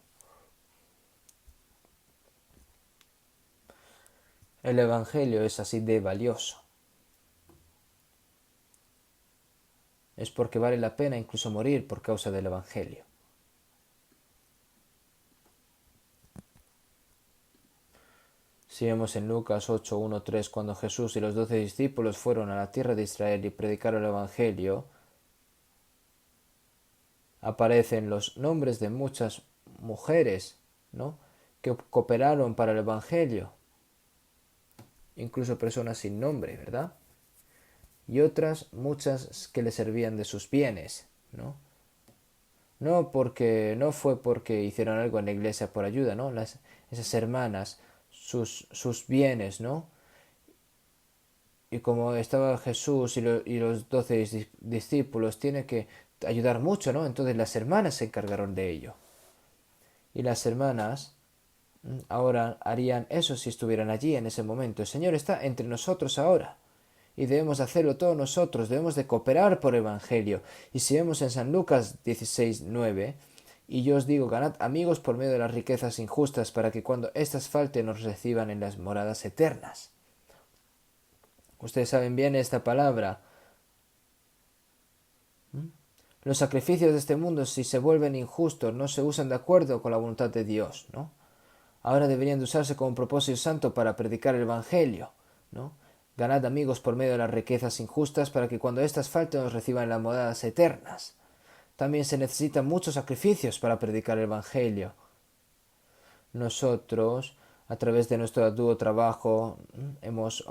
El Evangelio es así de valioso. Es porque vale la pena incluso morir por causa del Evangelio. Si vemos en Lucas 8:1-3, cuando Jesús y los 12 discípulos fueron a la tierra de Israel y predicaron el Evangelio, aparecen los nombres de muchas mujeres, ¿no?, que cooperaron para el Evangelio, incluso personas sin nombre, ¿verdad? Y otras muchas que le servían de sus bienes, ¿no? No fue porque hicieron algo en la iglesia por ayuda, ¿no? Esas hermanas, sus bienes, ¿no? Y como estaba Jesús y los 12 discípulos, tiene que ayudar mucho, ¿no? Entonces las hermanas se encargaron de ello. Y las hermanas ahora harían eso si estuvieran allí en ese momento. El Señor está entre nosotros ahora. Y debemos hacerlo todos nosotros, debemos de cooperar por el Evangelio. Y si vemos en San Lucas 16:9, y yo os digo, ganad amigos por medio de las riquezas injustas, para que cuando éstas falten os reciban en las moradas eternas. Ustedes saben bien esta palabra. Los sacrificios de este mundo, si se vuelven injustos, no se usan de acuerdo con la voluntad de Dios, ¿no? Ahora deberían de usarse como un propósito santo para predicar el Evangelio, ¿no? Ganad amigos por medio de las riquezas injustas, para que cuando éstas falten os reciban las moradas eternas. También se necesitan muchos sacrificios para predicar el Evangelio. Nosotros, a través de nuestro arduo trabajo, hemos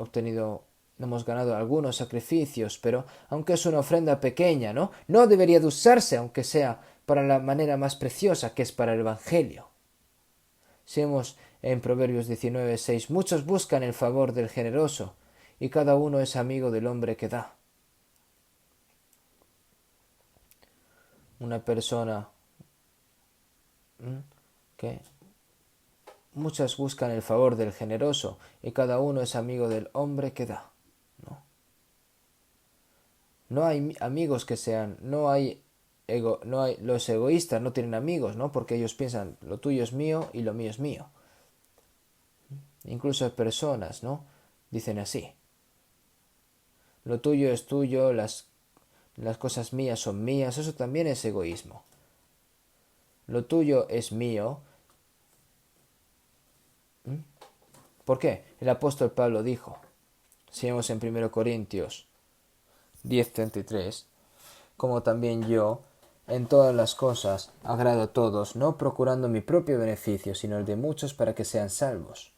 ganado algunos sacrificios, pero aunque es una ofrenda pequeña, no debería de usarse, aunque sea para la manera más preciosa, que es para el Evangelio. Si vemos en Proverbios 19:6, muchos buscan el favor del generoso, y cada uno es amigo del hombre que da. Una persona que muchas buscan el favor del generoso, y cada uno es amigo del hombre que da. No hay amigos que sean, los egoístas no tienen amigos, ¿no? Porque ellos piensan, lo tuyo es mío y lo mío es mío. Incluso personas, ¿no?, dicen así. Lo tuyo es tuyo, las cosas mías son mías, eso también es egoísmo. Lo tuyo es mío. ¿Por qué? El apóstol Pablo dijo, si vemos en 1 Corintios 10:33, como también yo, en todas las cosas, agrado a todos, no procurando mi propio beneficio, sino el de muchos para que sean salvos.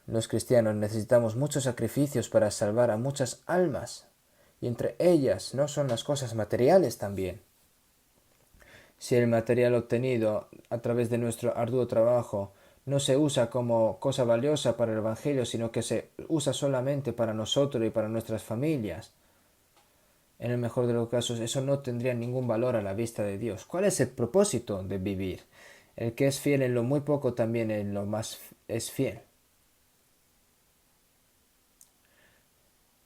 Los cristianos necesitamos muchos sacrificios para salvar a muchas almas, y entre ellas no son las cosas materiales también. Si el material obtenido a través de nuestro arduo trabajo no se usa como cosa valiosa para el Evangelio, sino que se usa solamente para nosotros y para nuestras familias, en el mejor de los casos, eso no tendría ningún valor a la vista de Dios. ¿Cuál es el propósito de vivir? El que es fiel en lo muy poco también en lo más es fiel.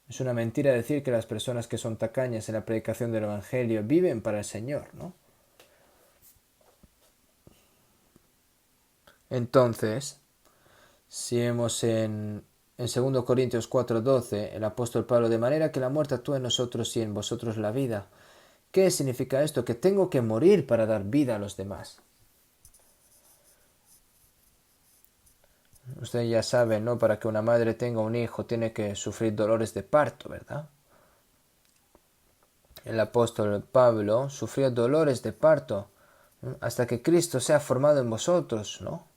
Es una mentira decir que las personas que son tacañas en la predicación del Evangelio viven para el Señor, ¿no? Entonces, si vemos en 2 Corintios 4:12, el apóstol Pablo, de manera que la muerte actúa en nosotros y en vosotros la vida. ¿Qué significa esto? Que tengo que morir para dar vida a los demás. Usted ya sabe, ¿no? Para que una madre tenga un hijo tiene que sufrir dolores de parto, ¿verdad? El apóstol Pablo sufrió dolores de parto, ¿no? Hasta que Cristo sea formado en vosotros, ¿no?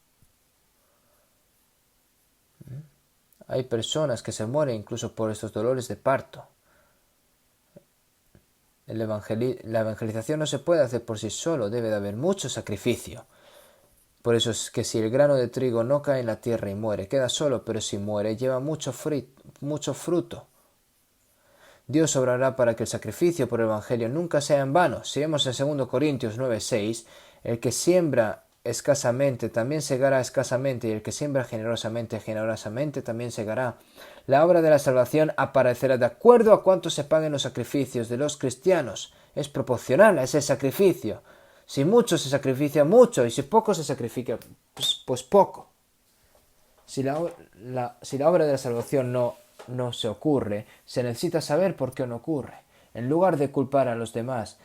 Hay personas que se mueren incluso por estos dolores de parto. La evangelización no se puede hacer por sí solo, debe de haber mucho sacrificio. Por eso es que si el grano de trigo no cae en la tierra y muere, queda solo, pero si muere, lleva mucho fruto. Dios obrará para que el sacrificio por el Evangelio nunca sea en vano. Si vemos en 2 Corintios 9:6, el que siembra escasamente también segará escasamente, y el que siembra generosamente, generosamente también segará. La obra de la salvación aparecerá de acuerdo a cuánto se paguen los sacrificios de los cristianos. Es proporcional a ese sacrificio. Si mucho se sacrifica, mucho, y si poco se sacrifica, pues poco. Si la obra de la salvación no se ocurre, se necesita saber por qué no ocurre. En lugar de culpar a los demás,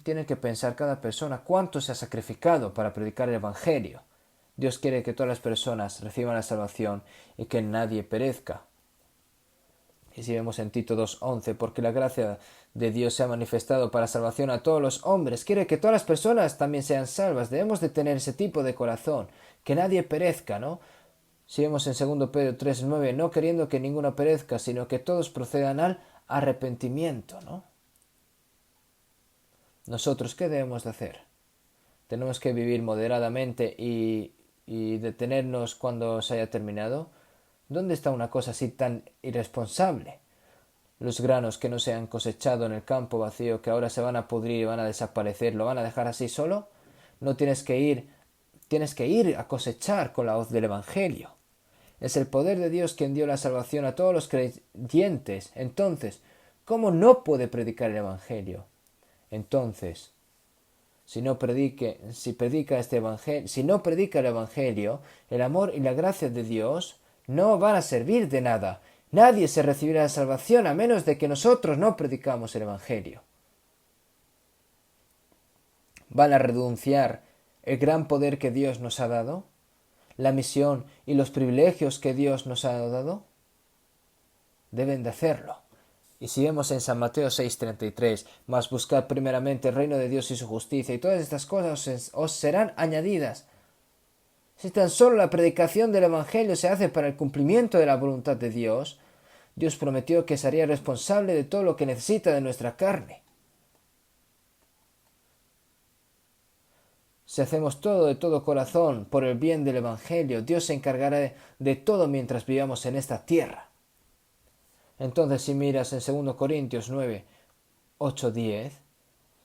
tiene que pensar cada persona cuánto se ha sacrificado para predicar el Evangelio. Dios quiere que todas las personas reciban la salvación y que nadie perezca. Y si vemos en Tito 2:11, porque la gracia de Dios se ha manifestado para salvación a todos los hombres, quiere que todas las personas también sean salvas. Debemos de tener ese tipo de corazón, que nadie perezca, ¿no? Si vemos en 2 Pedro 3:9, no queriendo que ninguno perezca, sino que todos procedan al arrepentimiento, ¿no? Nosotros, ¿qué debemos de hacer? ¿Tenemos que vivir moderadamente y detenernos cuando se haya terminado? ¿Dónde está una cosa así tan irresponsable? Los granos que no se han cosechado en el campo vacío, que ahora se van a pudrir y van a desaparecer, ¿lo van a dejar así solo? No tienes que ir a cosechar con la hoz del Evangelio. Es el poder de Dios quien dio la salvación a todos los creyentes. Entonces, ¿cómo no puede predicar el Evangelio? Entonces, si no predica el Evangelio, el amor y la gracia de Dios no van a servir de nada. Nadie se recibirá la salvación a menos de que nosotros no predicamos el Evangelio. ¿Van a renunciar el gran poder que Dios nos ha dado? ¿La misión y los privilegios que Dios nos ha dado? Deben de hacerlo. Y si vemos en San Mateo 6:33, mas buscad primeramente el reino de Dios y su justicia, y todas estas cosas os serán añadidas. Si tan solo la predicación del Evangelio se hace para el cumplimiento de la voluntad de Dios, Dios prometió que sería responsable de todo lo que necesita de nuestra carne. Si hacemos todo de todo corazón por el bien del Evangelio, Dios se encargará de todo mientras vivamos en esta tierra. Entonces, si miras en 2 Corintios 9:8-10,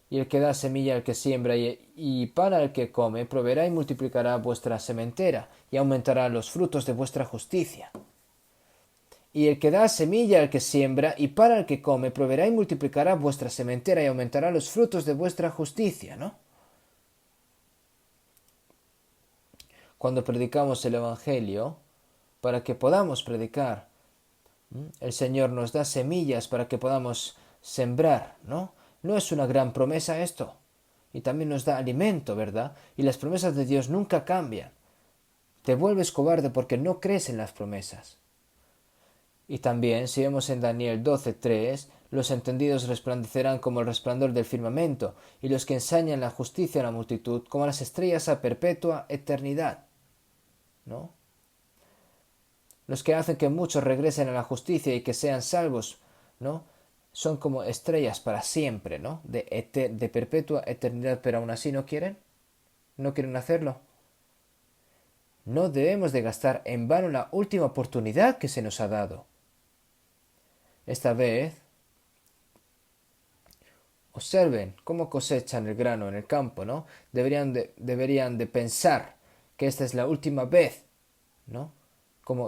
y el que da semilla al que siembra y pan al que come, proveerá y multiplicará vuestra sementera, y aumentará los frutos de vuestra justicia. Y el que da semilla al que siembra y pan al que come, proveerá y multiplicará vuestra sementera, y aumentará los frutos de vuestra justicia, ¿no? Cuando predicamos el Evangelio, para que podamos predicar, el Señor nos da semillas para que podamos sembrar, ¿no? ¿No es una gran promesa esto? Y también nos da alimento, ¿verdad? Y las promesas de Dios nunca cambian. Te vuelves cobarde porque no crees en las promesas. Y también, si vemos en Daniel 12:3, Los entendidos resplandecerán como el resplandor del firmamento, y los que ensañan la justicia a la multitud como las estrellas a perpetua eternidad. ¿No? Los que hacen que muchos regresen a la justicia y que sean salvos, ¿no? Son como estrellas para siempre, ¿no? De perpetua eternidad, pero aún así no quieren. No quieren hacerlo. No debemos de gastar en vano la última oportunidad que se nos ha dado. Esta vez, observen cómo cosechan el grano en el campo, ¿no? Deberían de pensar que esta es la última vez, ¿no?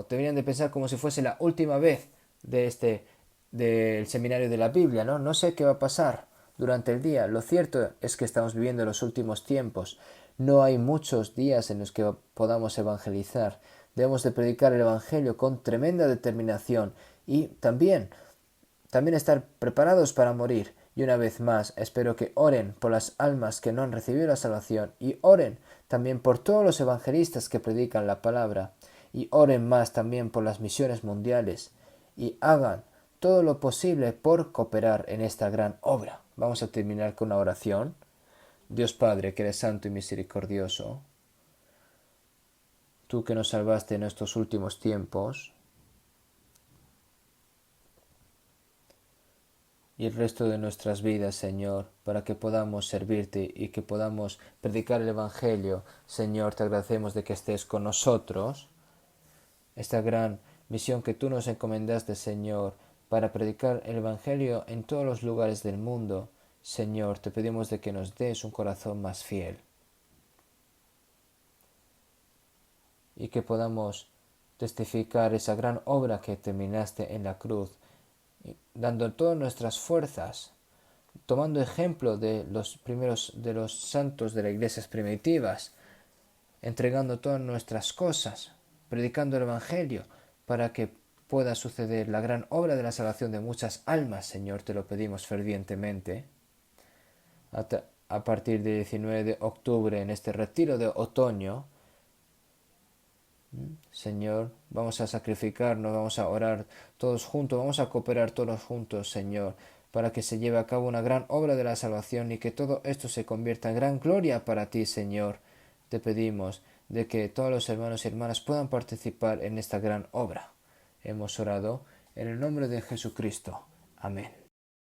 Deberían de pensar como si fuese la última vez del seminario de la Biblia, ¿no? No sé qué va a pasar durante el día. Lo cierto es que estamos viviendo los últimos tiempos. No hay muchos días en los que podamos evangelizar. Debemos de predicar el Evangelio con tremenda determinación y también estar preparados para morir. Y una vez más, espero que oren por las almas que no han recibido la salvación y oren también por todos los evangelistas que predican la palabra y oren más también por las misiones mundiales y hagan todo lo posible por cooperar en esta gran obra. Vamos a terminar con una oración. Dios Padre, que eres santo y misericordioso, tú que nos salvaste en estos últimos tiempos y el resto de nuestras vidas, Señor, para que podamos servirte y que podamos predicar el Evangelio. Señor, te agradecemos de que estés con nosotros. Esta gran misión que tú nos encomendaste, Señor, para predicar el Evangelio en todos los lugares del mundo. Señor, te pedimos de que nos des un corazón más fiel y que podamos testificar esa gran obra que terminaste en la cruz, dando todas nuestras fuerzas, tomando ejemplo de los primeros de los santos de las iglesias primitivas, entregando todas nuestras cosas, predicando el Evangelio, para que pueda suceder la gran obra de la salvación de muchas almas, Señor, te lo pedimos fervientemente. A partir del 19 de octubre, en este retiro de otoño, Señor, vamos a sacrificarnos, vamos a orar todos juntos, vamos a cooperar todos juntos, Señor, para que se lleve a cabo una gran obra de la salvación y que todo esto se convierta en gran gloria para ti, Señor. Te pedimos de que todos los hermanos y hermanas puedan participar en esta gran obra. Hemos orado en el nombre de Jesucristo. Amén.